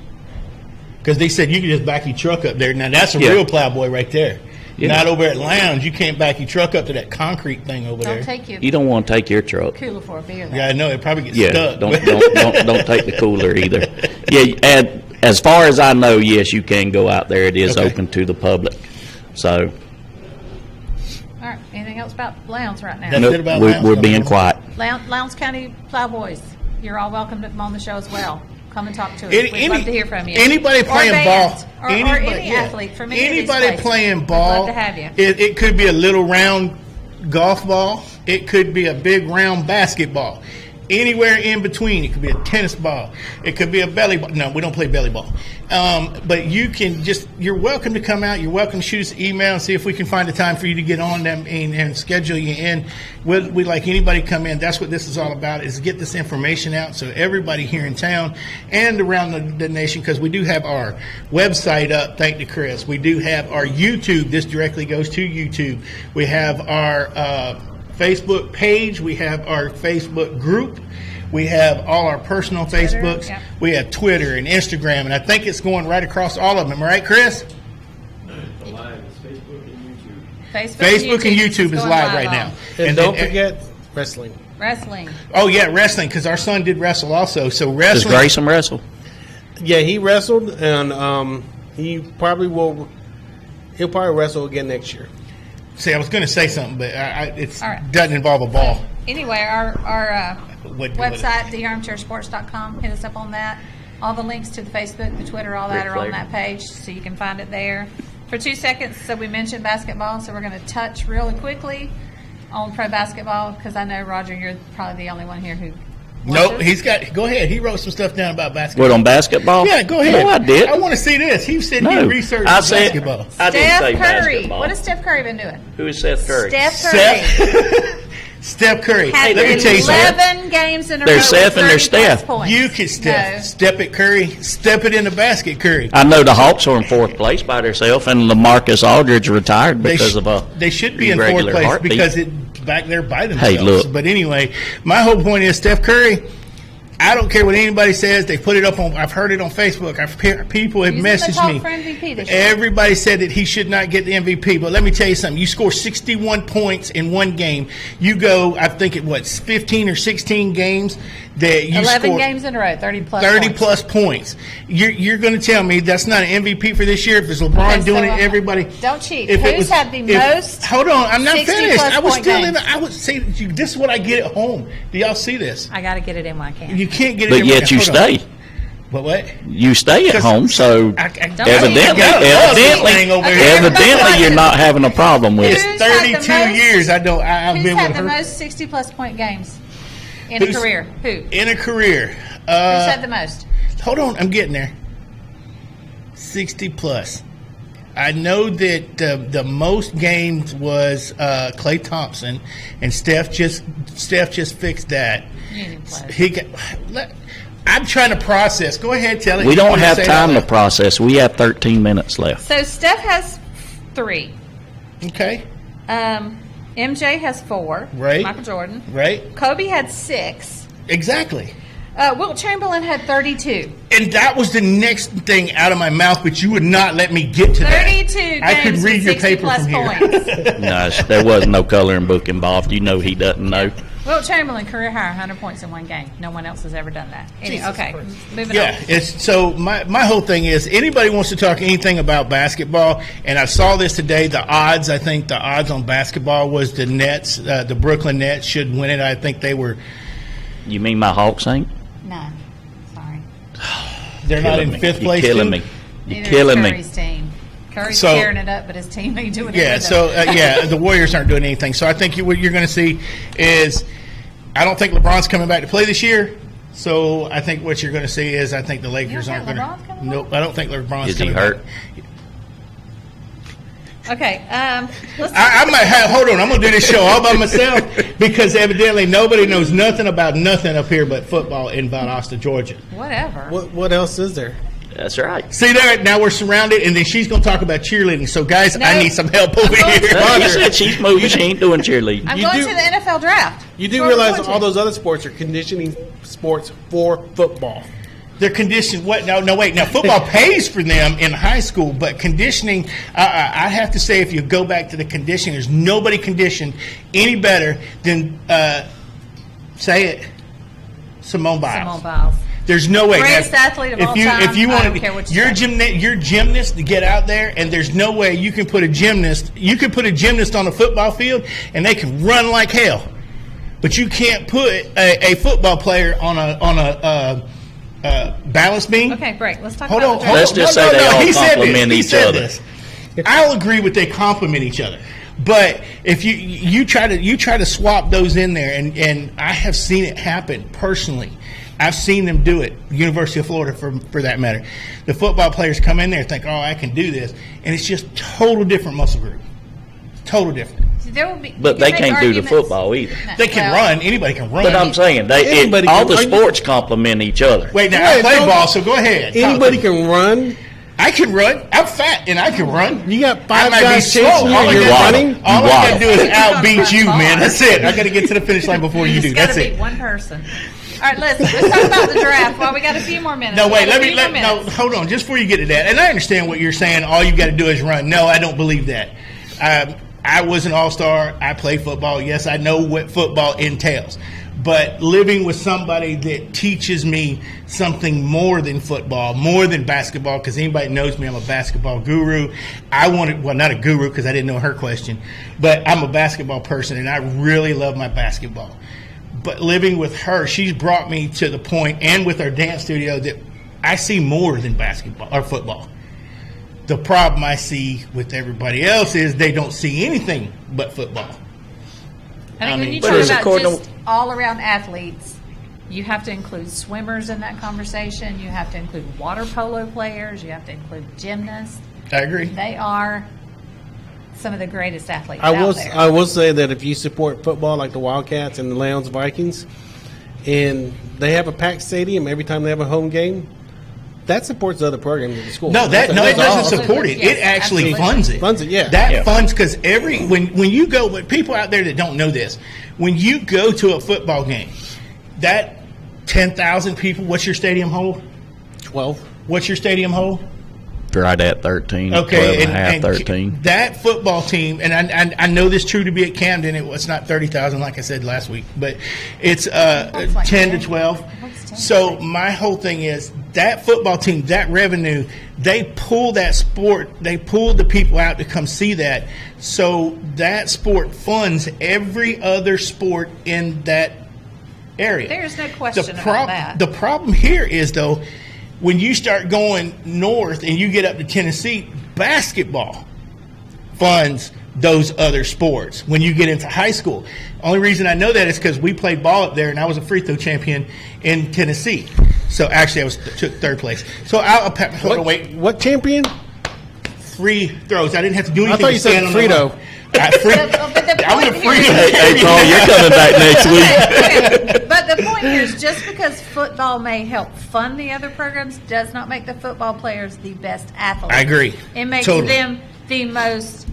Because they said you can just back your truck up there. Now that's a Yeah. real plowboy right there. Yeah. Not over at Lounge. You can't back your truck up to that concrete thing over there. Don't take your You don't want to take your truck. cooler for a beer. though. Yeah, I know it probably gets Yeah, stuck. don't take the cooler either. Yeah, and as far as I know, yes, you can go out there. It is Okay. open to the public. So All right. Anything else about Lowndes right now? That's nope, it about we're, Lowndes. we're being quiet. Lowndes County Plowboys, you're all welcome to come on the show as well. Come and talk to us. We'd love to hear from you. Anybody Or playing bands, ball, or any yeah. athlete from any of these anybody places. playing ball, We'd love to have you. It could be a little round golf ball. It could be a big round basketball. Anywhere in between, it could be a tennis ball. It could be a belly ball. No, we don't play belly ball. But you can you're welcome to come out. You're welcome to shoot us an email and see if we can find a time for you to get on them and schedule you in. We'd like anybody to come in. That's what this is all about, is get this information out so everybody here in town and around the nation, because we do have our website up, thank to Chris. We do have our YouTube. This directly goes to YouTube. We have our Facebook page. We have our Facebook group. We have all our personal Facebooks. yeah. We have Twitter and Instagram, and I think it's going right across all of them. Right, Chris? Facebook and YouTube is going live right on. now. And then- don't forget wrestling. Wrestling. Oh yeah, wrestling, because our son did wrestle also. So Does wrestling. Grayson wrestle? Yeah, he wrestled, and he'll probably wrestle again next year. See, I was going to say something, but it All right. doesn't involve a ball. Anyway, our What- website, thearmchairsports.com, hit us up on that. All the links to the Facebook, the Twitter, all that Ric are on Flair. that page, so you can find it there. For 2 seconds, so we mentioned basketball, so we're going to touch really quickly on pro basketball, because I know, Roger, you're probably the only one here who Nope, watches. he's got. Go ahead. He wrote some stuff down about basketball. What, on basketball? Yeah, go ahead. No, I did. I want to see this. He said he No, researched I said, basketball. I didn't Steph say Curry. basketball. What has Steph Curry been doing? Who is Seth Curry? Steph Curry Steph Curry. had Let me tell you something. 11 games in a There's row. Steph with and there's 30 plus Steph. points. You can No. step it, Curry. Step it in the basket, Curry. I know the Hawks are in 4th place by themselves, and LaMarcus Aldridge retired because of a They should be in 4th irregular place heartbeat. because it back there by themselves. Hey, look. But anyway, my whole point is Steph Curry. I don't care what anybody says. They put it up on. I've heard it on Facebook. People have He's in the messaged talk me. for MVP this year. Everybody said that he should not get the MVP. But let me tell you something. You score 61 points in one game. You go, I think it was 15 or 16 games that you 11 score games in a row, 30 plus 30 points. plus points. You're going to tell me that's not an MVP for this year? If it's LeBron Okay, so, doing it, everybody. don't cheat. If it Who's had the most Hold on, I'm not 60 finished. plus I was point still games? in. I would say this is what I get at home. Do y'all see this? I got to get it in when I can. You can't get it. But in yet you hold on. stay. What? You stay at home, so Don't evidently, forget- evidently you're not having a problem with it. Who's had the 32 most- years. I've Who's been had with the her most 60-plus point games in a Who's- career? Who? Who's in a career. had the most? Hold on, I'm getting there. 60 plus. I know that the most games was Klay Thompson, and Steph just fixed that. You didn't play. He got. I'm trying to process. Go ahead, tell it. We You don't wanna have say it time out to loud. process. We have 13 minutes left. So Steph has 3. Okay, MJ has 4. Right. Michael Jordan. right? Kobe had 6. Exactly. Wilt Chamberlain had 32. And that was the next thing out of my mouth, but you would not let me get to that. 32 games I could read with your 60 paper plus from here. points. No, there was no coloring book involved. You know he doesn't know. Wilt Chamberlain, career high, 100 points in one game. No one else has ever done that. Jesus Okay, Christ. moving Yeah, on. it's so my whole thing is anybody wants to talk anything about basketball, and I saw this today. The odds, I think the odds on basketball was the Nets, the Brooklyn Nets should win it. I think they were. You mean my Hawks ain't? None. Sorry. They're not in Me. fifth You're place. killing too? me. Neither You're killing is me. Curry's team. Curry's So- tearing it up, but his team ain't doing it Yeah, with so him. yeah, the Warriors aren't doing anything. So I think what you're going to see is, I don't think LeBron's coming back to play this year. So I think what you're going to see is, I think the Lakers think aren't going LeBron's coming to. Nope, I don't think LeBron's Is he coming hurt? back. Okay, let's I might have, hold on, I'm going to do this show all by myself because evidently nobody knows nothing about nothing up here but football in Valdosta, Georgia. whatever. What else is there? That's right. See there, now we're surrounded, and then she's going to talk about cheerleading. So guys, I No. need some help over going here. to- You said she's moving. She ain't doing cheerleading. I'm You going do- to the NFL draft. You do Where realize we're going all to. those other sports are conditioning sports for football. They're conditioned. What? No, wait. Now, football pays for them in high school, but conditioning, I have to say, if you go back to the conditioning, there's nobody conditioned any better than, say it, Simone Biles. Simone Biles. There's no way. Greatest Now, athlete of if all you, time. If you I want don't care what you say. your gymnast to get out there, and there's no way you can put a gymnast. You can put a gymnast on a football field, and they can run like hell. But you can't put a football player on a balance beam. Okay, break. Let's talk Hold about on. the Hold Let's draft. on. just No, say no, they no, all he said compliment this. He each said other. this. I'll agree with they compliment each other. But if you try to swap those in there, and I have seen it happen personally. I've seen them do it. University of Florida, for that matter. The football players come in there and think, "Oh, I can do this," and it's just total different muscle group. Total different. There will be, But you they can can't make do the arguments- football either. No, They can well, run. Anybody can run. But I'm saying Anybody all can- the sports complement each other. Wait, now Yeah, I play don't- ball, so go ahead. Anybody can run. I can run. I'm fat and I can run. You got I five might be guys slow. chasing you All I and you're gotta- running. All I gotta do is outbeat Run you, far. man. That's it. I got to get to the finish line before you do. Just gotta That's beat it. one person. All right, let's talk about the draft. Well, we got a few more minutes. No, We wait. got a Let few me. more No, minutes. hold on. Just before you get to that, and I understand what you're saying. All you got to do is run. No, I don't believe that. I was an all-star. I play football. Yes, I know what football entails. But living with somebody that teaches me something more than football, more than basketball, because anybody knows me, I'm a basketball guru. I wanted, well, not a guru because I didn't know her question, but I'm a basketball person and I really love my basketball. But living with her, she's brought me to the point, and with our dance studio, that I see more than basketball or football. The problem I see with everybody else is they don't see anything but football. I think when mean, you but talk it's about according just all-around athletes, you have to include swimmers in that conversation. You have to include water polo players. You have to include gymnasts. I agree. They are some of the greatest athletes out there. I will say that if you support football like the Wildcats and the Lions Vikings, and they have a packed stadium every time they have a home game, that supports the other programs in the school. No, it That's doesn't awesome. support it. Yes, It actually absolutely. funds it. Funds it, yeah. That Yeah. funds, because when you go, but people out there that don't know this, when you go to a football game, that 10,000 people, what's your stadium hold? 12. What's your stadium hold? Right at 13, 12 Okay, and a half, 13. that football team, and I know this true to be at Camden. It was not 30,000 like I said last week, but it's Looks like 10 to 10. 12. Looks 10. So my whole thing is that football team, that revenue, they pull that sport, they pull the people out to come see that. So that sport funds every other sport in that area. There's no question the about that. The problem here is, though, When you start going north and you get up to Tennessee, basketball funds those other sports when you get into high school. Only reason I know that is because we played ball up there, and I was a free throw champion in Tennessee. So actually, took third place. So hold on, wait. What champion? Free throws. I didn't have to do anything. I thought you to stand said on the Frito. But I'm the point here- free. Hey, Paul, you're coming back next week. Okay, but the point here is just because football may help fund the other programs does not make the football players the best athletes. I agree. It makes Totally. them the most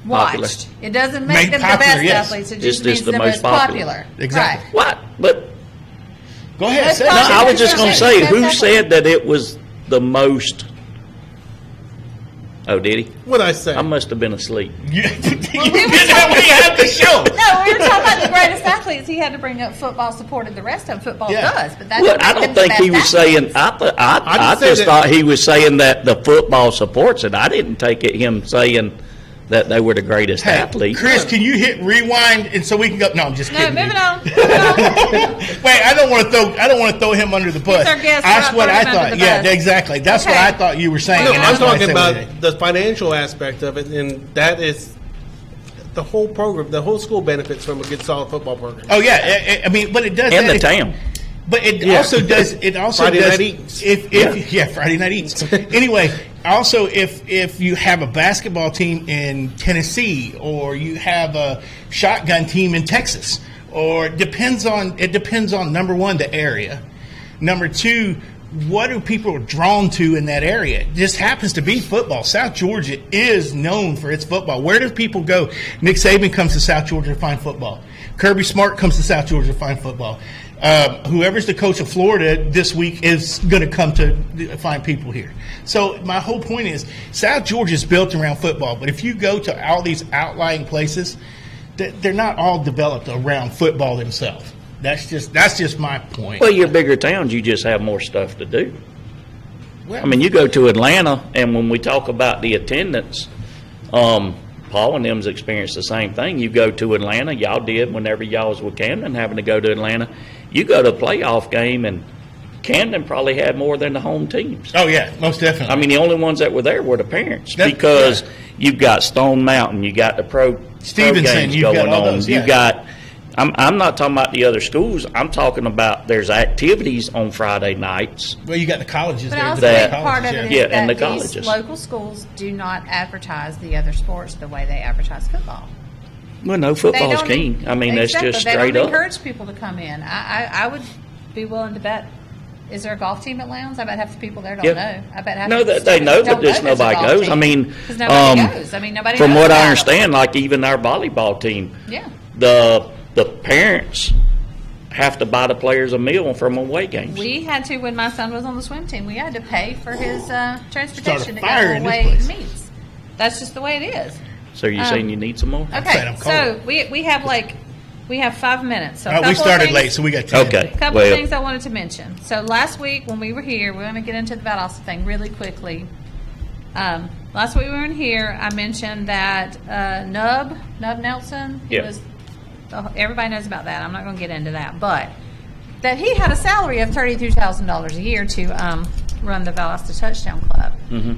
Popular. watched. It doesn't make Make them popular, the best yes. athletes. It It's just means just the the most most popular. popular. Exactly. Right. What? But Go ahead. That's Say no, it. fine. I was just going to say, who That's said that it was the most? Oh, did he? What'd I say? I must have been asleep. You did we were that when you had the show. No, we were talking about the greatest athletes. He had to bring up football supported the rest of them. Football Yeah. does, but that Well, doesn't I make don't them the think he was best saying. athletes. I didn't say just that- thought he was saying that the football supports it. I didn't take it him saying that they were the greatest Hey, athletes. Chris, can you hit rewind and so we can go? No, I'm just No, kidding. moving dude. on. Moving on. Wait, I don't want to throw him under the bus. our guest, That's we're what not I throwing him under thought. the Yeah, bus. exactly. That's what Okay. I thought you were saying. No, and I'm that's why I talking said what I about did. the financial aspect of it, and that is the whole program. The whole school benefits from a good, solid football program. Oh yeah, I mean, but it does. And that. the town. But it Yeah. also does. It also Friday does. night eats. If yeah, Friday night eats. Anyway, also if you have a basketball team in Tennessee or you have a shotgun team in Texas, or it depends on number one, the area, number two, what are people drawn to in that area? It just happens to be football. South Georgia is known for its football. Where do people go? Nick Saban comes to South Georgia to find football. Kirby Smart comes to South Georgia to find football. Whoever's the coach of Florida this week is going to come to find people here. So my whole point is South Georgia is built around football. But if you go to all these outlying places, they're not all developed around football themselves. That's just my point. Well, your bigger towns, you just have more stuff to do. Well, I mean, you go to Atlanta, and when we talk about the attendance, Paul and them's experienced the same thing. You go to Atlanta, y'all did whenever y'all was with Camden, having to go to Atlanta. You go to a playoff game, and Camden probably had more than the home teams. oh yeah, most definitely. I mean, the only ones that were there were the parents That- because yeah. you've got Stone Mountain, you got the pro Stevenson, games you've got going all on. those, You've yeah. got. I'm not talking about the other schools. I'm talking about there's activities on Friday nights. well, you got the colleges But there. I also That- think part of it is Yeah, that and the these colleges. local schools do not advertise the other sports the way they advertise football. Well, no, They football's don't- king. I mean, that's Exactly. just They straight don't up. encourage people to come in. I would be willing to bet. Is there a golf team at Lowndes? I bet half the people there don't Yeah. know. I bet half No, the that they know, students but don't just there's a nobody golf goes. team. I mean, 'Cause nobody goes. I mean, nobody from knows what I about understand, like even our volleyball team, them. the parents have to buy the players a meal from away games. We had to when my son was on the swim team. We had to pay for his transportation to go fire in this away place. meets. That's just the way it is. So you're saying you need some more? saying Okay, I'm so cold. we have 5 minutes. So a we couple of started things- late, so we got 10. Okay. A couple of Well, things I wanted to mention. So last week when we were here, we're going to get into the Valdosta thing really quickly. Last week we were in here, I mentioned that Nub Nelson, he Yeah. was, everybody knows about that. I'm not going to get into that, but that he had a salary of $32,000 a year to run the Valdosta Touchdown Club.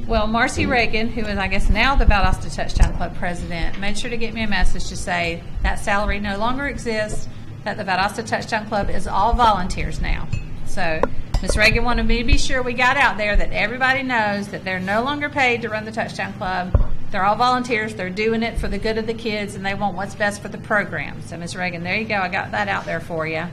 Well, Marcy Reagan, who is I guess now the Valdosta Touchdown Club president, made sure to get me a message to say that salary no longer exists, that the Valdosta Touchdown Club is all volunteers now. So Ms. Reagan wanted me to be sure we got out there that everybody knows that they're no longer paid to run the Touchdown Club. They're all volunteers. They're doing it for the good of the kids, and they want what's best for the program. So, Ms. Reagan, there you go. I got that out there for you.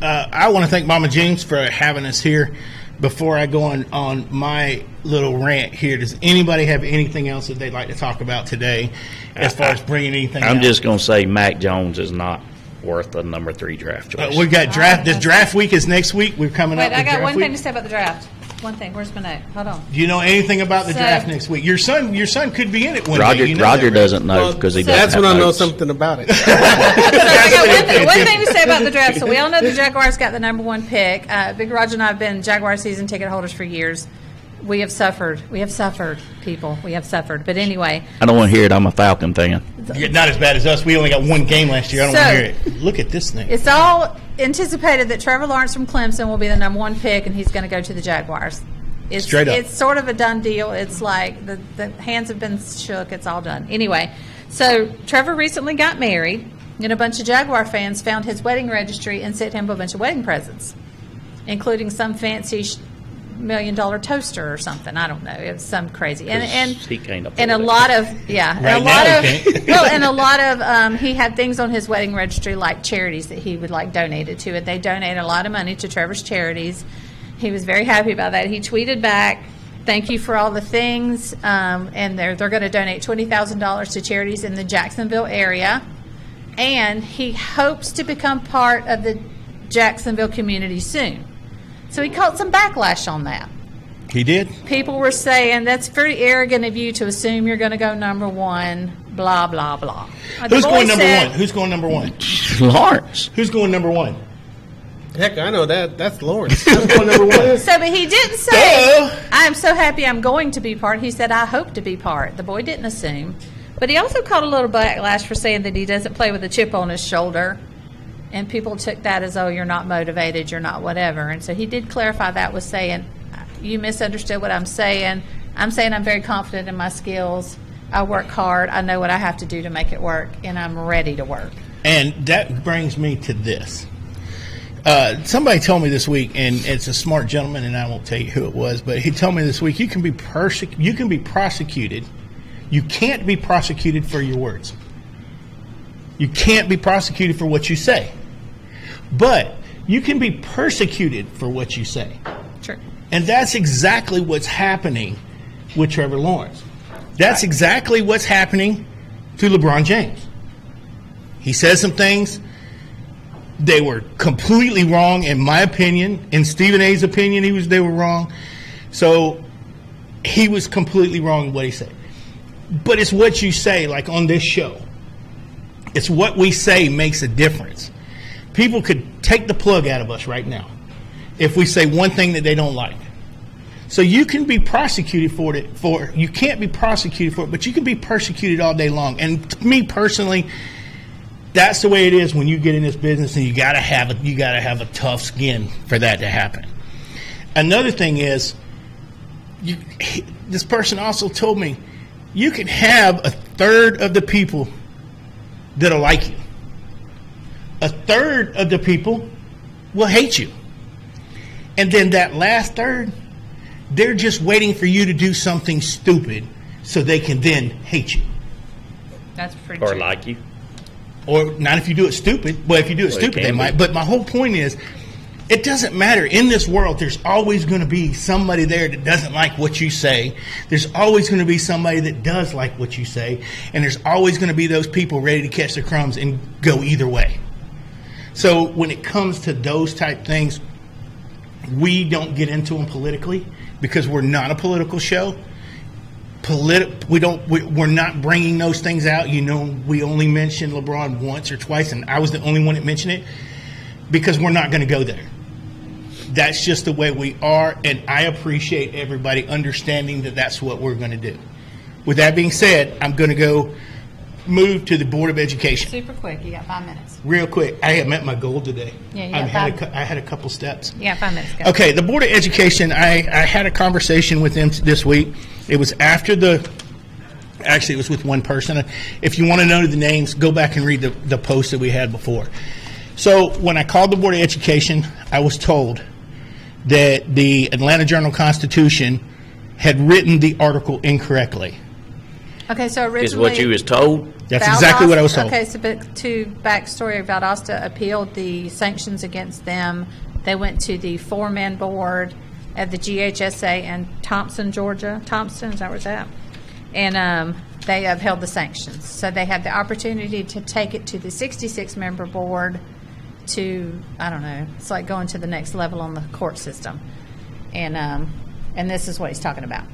I want to thank Mama James for having us here. Before I go on my little rant here, does anybody have anything else that they'd like to talk about today as far as bringing anything I'm out? just going to say Mac Jones is not worth the number 3 draft choice. We got draft. This draft week is next week. We're coming Wait, up. I with got draft one week. thing to say about the draft. One thing. Where's my note? Hold on. Do you know anything about the So- draft next week? Your son could be in it one Roger, day. You know Roger that, right? doesn't know because he doesn't That's have when I know notes. something about it. So I got one thing to say about the draft. So we all know the Jaguars got the number 1 pick. Big Roger and I have been Jaguar season ticket holders for years. We have suffered. We have suffered, people. We have suffered. But anyway, I don't want to hear it. I'm a Falcon fan. Yeah, not as bad as us. We only got one game last year. I don't So- want to hear it. Look at this thing. it's all anticipated that Trevor Lawrence from Clemson will be the number 1 pick, and he's going to go to the Jaguars. Straight up. It's sort of a done deal. It's like the hands have been shook. It's all done. Anyway, so Trevor recently got married, and a bunch of Jaguar fans found his wedding registry and sent him a bunch of wedding presents, including some fancy $1 million toaster or something. I don't know. It was some crazy. And he can't afford and a it. lot of and Right a now lot he of can't. well, and a lot of he had things on his wedding registry like charities that he would like donated to it. They donated a lot of money to Trevor's charities. He was very happy about that. He tweeted back, "Thank you for all the things," and they're going to donate $20,000 to charities in the Jacksonville area, and he hopes to become part of the Jacksonville community soon. So he caught some backlash on that. He did. People were saying that's very arrogant of you to assume you're going to go number 1. Blah blah blah. The Who's boy going number said- 1? Who's going number 1? Lawrence. Who's going number 1? Heck, I know that. That's Lawrence. Who's going number 1? So, but he didn't say, Duh. I am so happy I'm going to be part. He said, I hope to be part. The boy didn't assume. But he also caught a little backlash for saying that he doesn't play with a chip on his shoulder. And people took that as, oh, you're not motivated, you're not whatever. And so he did clarify that with saying, you misunderstood what I'm saying. I'm saying I'm very confident in my skills. I work hard. I know what I have to do to make it work. And I'm ready to work. And that brings me to this. Somebody told me this week, and it's a smart gentleman, and I won't tell you who it was, but he told me this week, you can be prosecuted. You can't be prosecuted for your words. You can't be prosecuted for what you say. But you can be persecuted for what you say. Sure. And that's exactly what's happening with Trevor Lawrence. That's exactly what's happening to LeBron James. He says some things. They were completely wrong, in my opinion. In Stephen A's opinion, they were wrong. So he was completely wrong in what he said. But it's what you say, like on this show. It's what we say makes a difference. People could take the plug out of us right now if we say one thing that they don't like. So you can be prosecuted for it. You can't be prosecuted for it, but you can be persecuted all day long. And to me personally, that's the way it is when you get in this business, and you gotta have a tough skin for that to happen. Another thing is, this person also told me, you can have 1/3 of the people that'll like you. 1/3 of the people will hate you. And then that last third, they're just waiting for you to do something stupid so they can then hate you. That's pretty Or true. like you. Or not if you do it stupid. Well, if you do it Well, it stupid, they can be. might. But my whole point is, it doesn't matter. In this world, there's always going to be somebody there that doesn't like what you say. There's always going to be somebody that does like what you say. And there's always going to be those people ready to catch the crumbs and go either way. So when it comes to those type things, we don't get into them politically because we're not a political show. We're not bringing those things out. You know, we only mentioned LeBron once or twice, and I was the only one that mentioned it because we're not going to go there. That's just the way we are, and I appreciate everybody understanding that that's what we're going to do. With that being said, I'm going to go move to the Board of Education. Super quick. You got 5 minutes. Real quick, I have met my goal today. Yeah, you got five. I had a couple steps. You got 5 minutes. Go. Okay, the Board of Education, I had a conversation with them this week. It was after actually it was with one person. If you want to know the names, go back and read the post that we had before. So when I called the Board of Education, I was told that the Atlanta Journal-Constitution had written the article incorrectly. Okay, so originally... Is what you was told? That's exactly what I was told. Okay, so but to backstory, Valdosta appealed the sanctions against them. They went to the 4-man board at the GHSA in Thompson, Georgia. Thompson, is that where it's at? And they upheld the sanctions. So they had the opportunity to take it to the 66-member board to, I don't know, it's like going to the next level on the court system. And this is what he's talking about.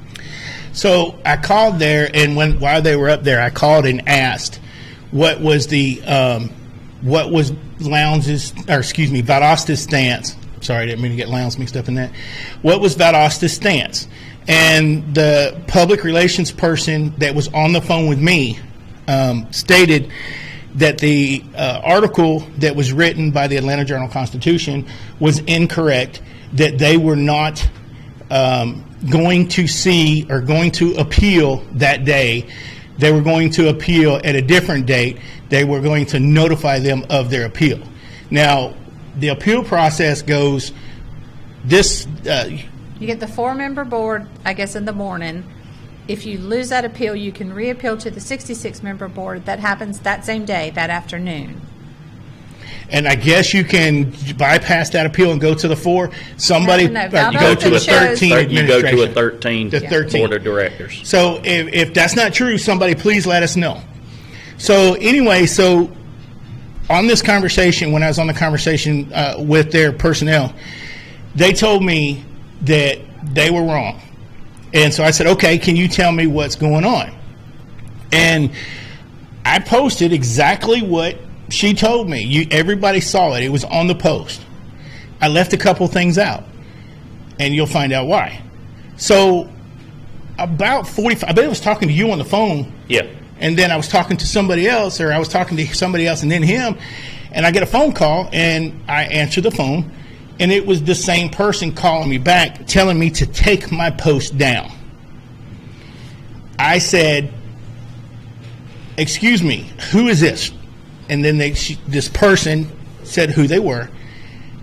So I called there, and while they were up there, I called and asked what was Valdosta's stance. Sorry, I didn't mean to get Lowndes mixed up in that. What was Valdosta's stance? And the public relations person that was on the phone with me stated that the article that was written by the Atlanta Journal-Constitution was incorrect, that they were not going to see or going to appeal that day. They were going to appeal at a different date. They were going to notify them of their appeal. Now, the appeal process goes this. You get the 4-member board, I guess, in the morning. If you lose that appeal, you can reappeal to the 66-member board. That happens that same day, that afternoon. And I guess you can bypass that appeal and go to the 4. Somebody, No, you go to a Valdosta shows- 13 You go to a administration. 13 The 13. board of directors. So if that's not true, somebody please let us know. So anyway, so on this conversation, when I was on the conversation with their personnel, they told me that they were wrong. And so I said, okay, can you tell me what's going on? And I posted exactly what she told me. Everybody saw it. It was on the post. I left a couple things out, and you'll find out why. So about 45, I bet I was talking to you on the phone. Yeah. And then I was talking to somebody else, or I was talking to somebody else and then him, and I get a phone call, and I answer the phone, and it was the same person calling me back, telling me to take my post down. I said, excuse me, who is this? And then this person said who they were,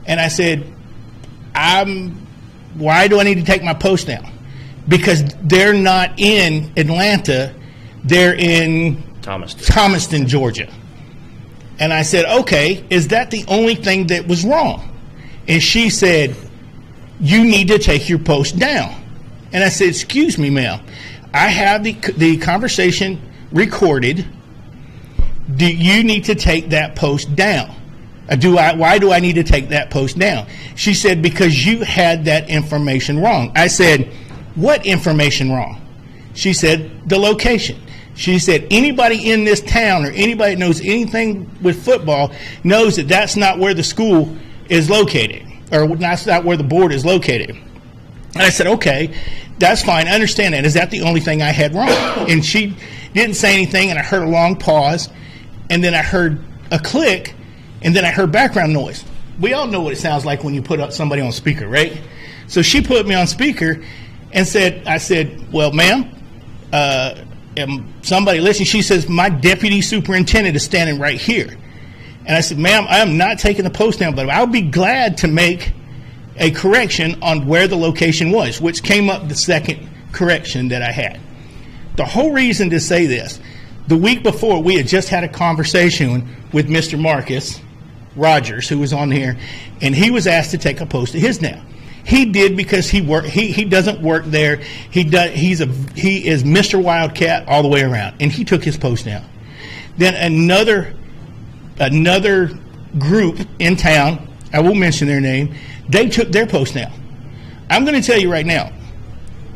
and I said, why do I need to take my post down? Because they're not in Atlanta, they're in Thomaston, Georgia. And I said, okay, is that the only thing that was wrong? And she said, you need to take your post down. And I said, excuse me, ma'am, I have the conversation recorded. Do you need to take that post down? Why do I need to take that post down? She said, because you had that information wrong. I said, what information wrong? She said, the location. She said, anybody in this town or anybody that knows anything with football knows that that's not where the school is located, or that's not where the board is located. And I said, okay, that's fine. I understand that. Is that the only thing I had wrong? And she didn't say anything, and I heard a long pause, and then I heard a click, and then I heard background noise. We all know what it sounds like when you put somebody on speaker, right? So she put me on speaker and I said, well, ma'am, somebody listening? She says, my deputy superintendent is standing right here. And I said, ma'am, I am not taking the post down, but I'll be glad to make a correction on where the location was, which came up the second correction that I had. The whole reason to say this, the week before, we had just had a conversation with Mr. Marcus Rogers, who was on here, and he was asked to take a post of his down. He did because he doesn't work there. He is Mr. Wildcat all the way around, and he took his post down. Then another group in town, I won't mention their name, they took their post down. I'm going to tell you right now,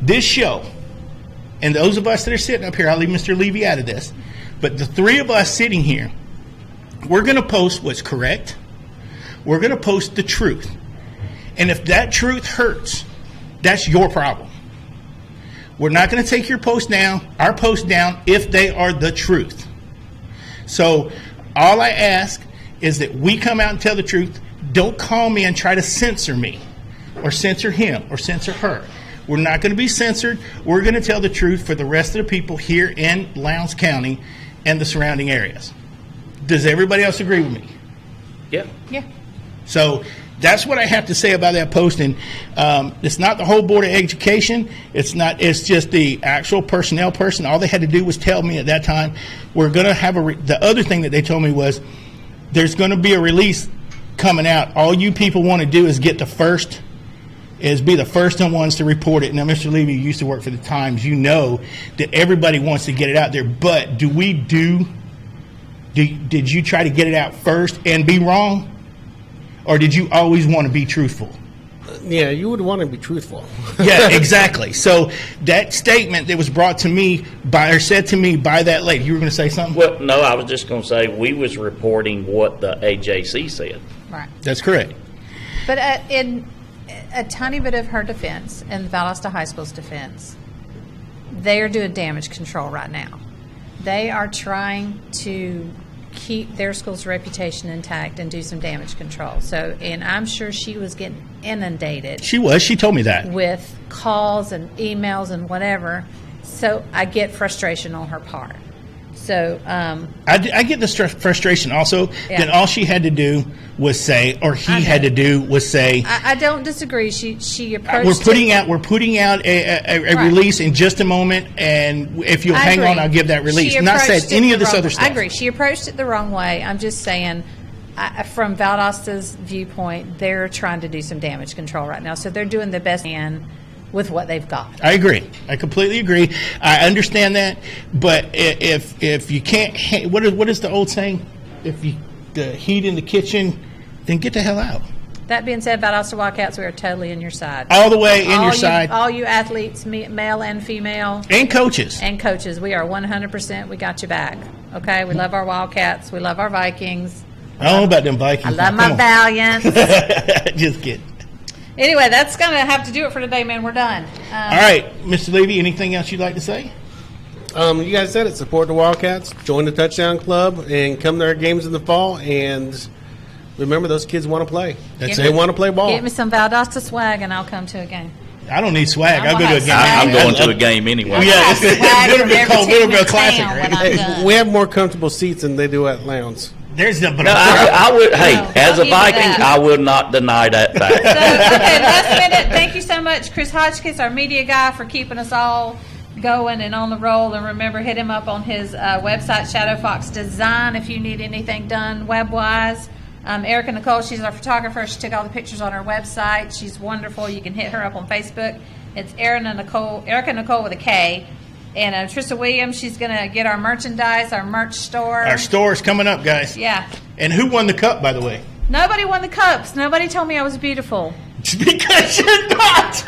this show, and those of us that are sitting up here, I'll leave Mr. Levy out of this, but the three of us sitting here, we're going to post what's correct. We're going to post the truth. And if that truth hurts, that's your problem. We're not going to take your post down, our post down, if they are the truth. So all I ask is that we come out and tell the truth. Don't call me and try to censor me or censor him or censor her. We're not going to be censored. We're going to tell the truth for the rest of the people here in Lowndes County and the surrounding areas. Does everybody else agree with me? Yeah. Yeah. So that's what I have to say about that posting. It's not the whole Board of Education. It's just the actual personnel person. All they had to do was tell me at that time, we're going to have the other thing that they told me was, there's going to be a release coming out. All you people want to do is be the first ones to report it. Now, Mr. Levy, you used to work for the Times. You know that everybody wants to get it out there. But did you try to get it out first and be wrong? Or did you always want to be truthful? Yeah, you would want to be truthful. Yeah, exactly. So that statement that was brought to me said to me by that lady, you were going to say something? Well, no, I was just going to say we was reporting what the AJC said. Right. That's correct. But in a tiny bit of her defense, and Valdosta High School's defense, they are doing damage control right now. They are trying to keep their school's reputation intact and do some damage control. So, and I'm sure she was getting inundated She was. She told me that. with calls and emails and whatever. So I get frustration on her part. So, I get the frustration also. Yeah. Then all she had to do was say, or he I know. had to do was say, I don't disagree. She approached we're putting out a Right. release in just a moment, and if you'll I hang on, agree. I'll give that release. She Not said approached it any the of this wrong- other stuff. I agree. She approached it the wrong way. I'm just saying, from Valdosta's viewpoint, they're trying to do some damage control right now. So they're doing the best they can with what they've got. I agree. I completely agree. I understand that, but if you can't, what is the old saying? If you the heat in the kitchen, then get the hell out. That being said, Valdosta Wildcats, we are totally in your side. All the way in All your you- side, All you athletes, male and female, and coaches. and coaches, we are 100%. We got you back. Okay, we love our Wildcats. We love our Vikings. I don't know about them Vikings. I love now. my Come on. Valiants. Just kidding. Anyway, that's gonna have to do it for today, man. We're done. All right, Mr. Levy, anything else you'd like to say? You guys said it. Support the Wildcats. Join the Touchdown Club and come to our games in the fall. And remember, those kids want to play. That's They it. want to play ball. Get me some Valdosta swag, and I'll come to a game. I don't need swag. I'm I'll go gonna to a game. have I'm going to a game anyway. Yeah, it's Swag a from Littleville every called team in Littleville Classic. town when Right? I'm done. We have more comfortable seats than they do at Lowndes. There's no. But No, I would. Hey, No, as I'll a give you Viking, that. I would not deny that fact. So, okay, last minute. Thank you so much, Chris Hodgkiss, our media guy, for keeping us all going and on the roll. And remember, hit him up on his website, Shadow Fox Design, if you need anything done web-wise. Erica Nicole, she's our photographer. She took all the pictures on our website. She's wonderful. You can hit her up on Facebook. It's Erica Nicole with a K. And Trista Williams, she's going to get our merchandise, our merch store. our store's coming up, guys. Yeah. And who won the cup, by the way? Nobody won the cups. Nobody told me I was beautiful. Because you're not.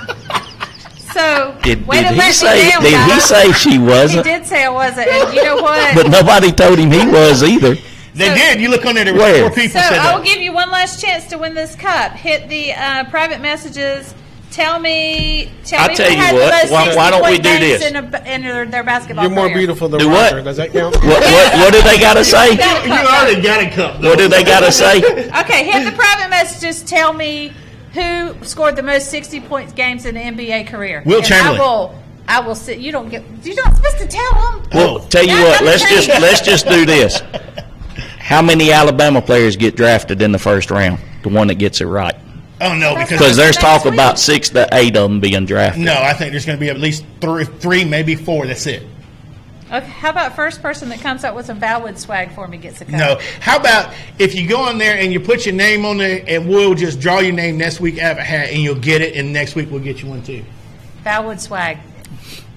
So, Did way to he let me say? down, Did he guys. say she He wasn't? did say I wasn't, and you know what? But nobody told him he was either. They So- did. You look on there. There were Where? 4 people So said I will that. give you one last chance to win this cup. Hit the private messages. Tell me I'll who tell you had what, the most why don't we 60-point do games this? in their basketball You're more career. beautiful than Do what? Roger. Does that count? What do they got to say? You already got a cup. Though. What do they got to say? Okay, hit the private messages. Tell me who scored the most 60-point games in the NBA career. Will And Chamberlain. I will sit. You're not supposed to tell them. Well, tell you Yeah, what. I'm Let's just do this. How many Alabama players get drafted in the first round? The one that gets it right. Oh no, Because because there's Next talk week. about 6 to 8 of them being drafted. no, I think there's going to be at least three, maybe 4. That's it. Okay, how about first person that comes up with some Valwood swag for me gets a cup? No. How about if you go on there and you put your name on there, and we'll just draw your name next week out of a hat, and you'll get it, and next week we'll get you one too. Valwood swag.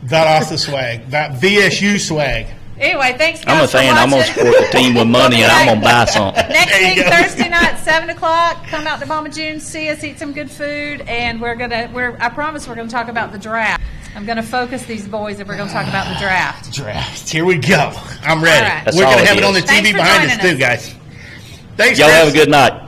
Valdosta swag, VSU swag. Anyway, thanks guys I'm a for fan. I'm going to watching. support the team with money, and I'm going to buy something. Next There you week, go. Thursday night, 7 o'clock, come out to Mama June, see us, eat some good food, and I promise we're gonna talk about the draft. I'm gonna focus these boys and we're gonna talk about the draft. Draft. Here we go. I'm ready. All right. That's We're all going it to have it on the is. TV Thanks for behind us joining too, us. guys. Thanks, Y'all Chris. have a good night.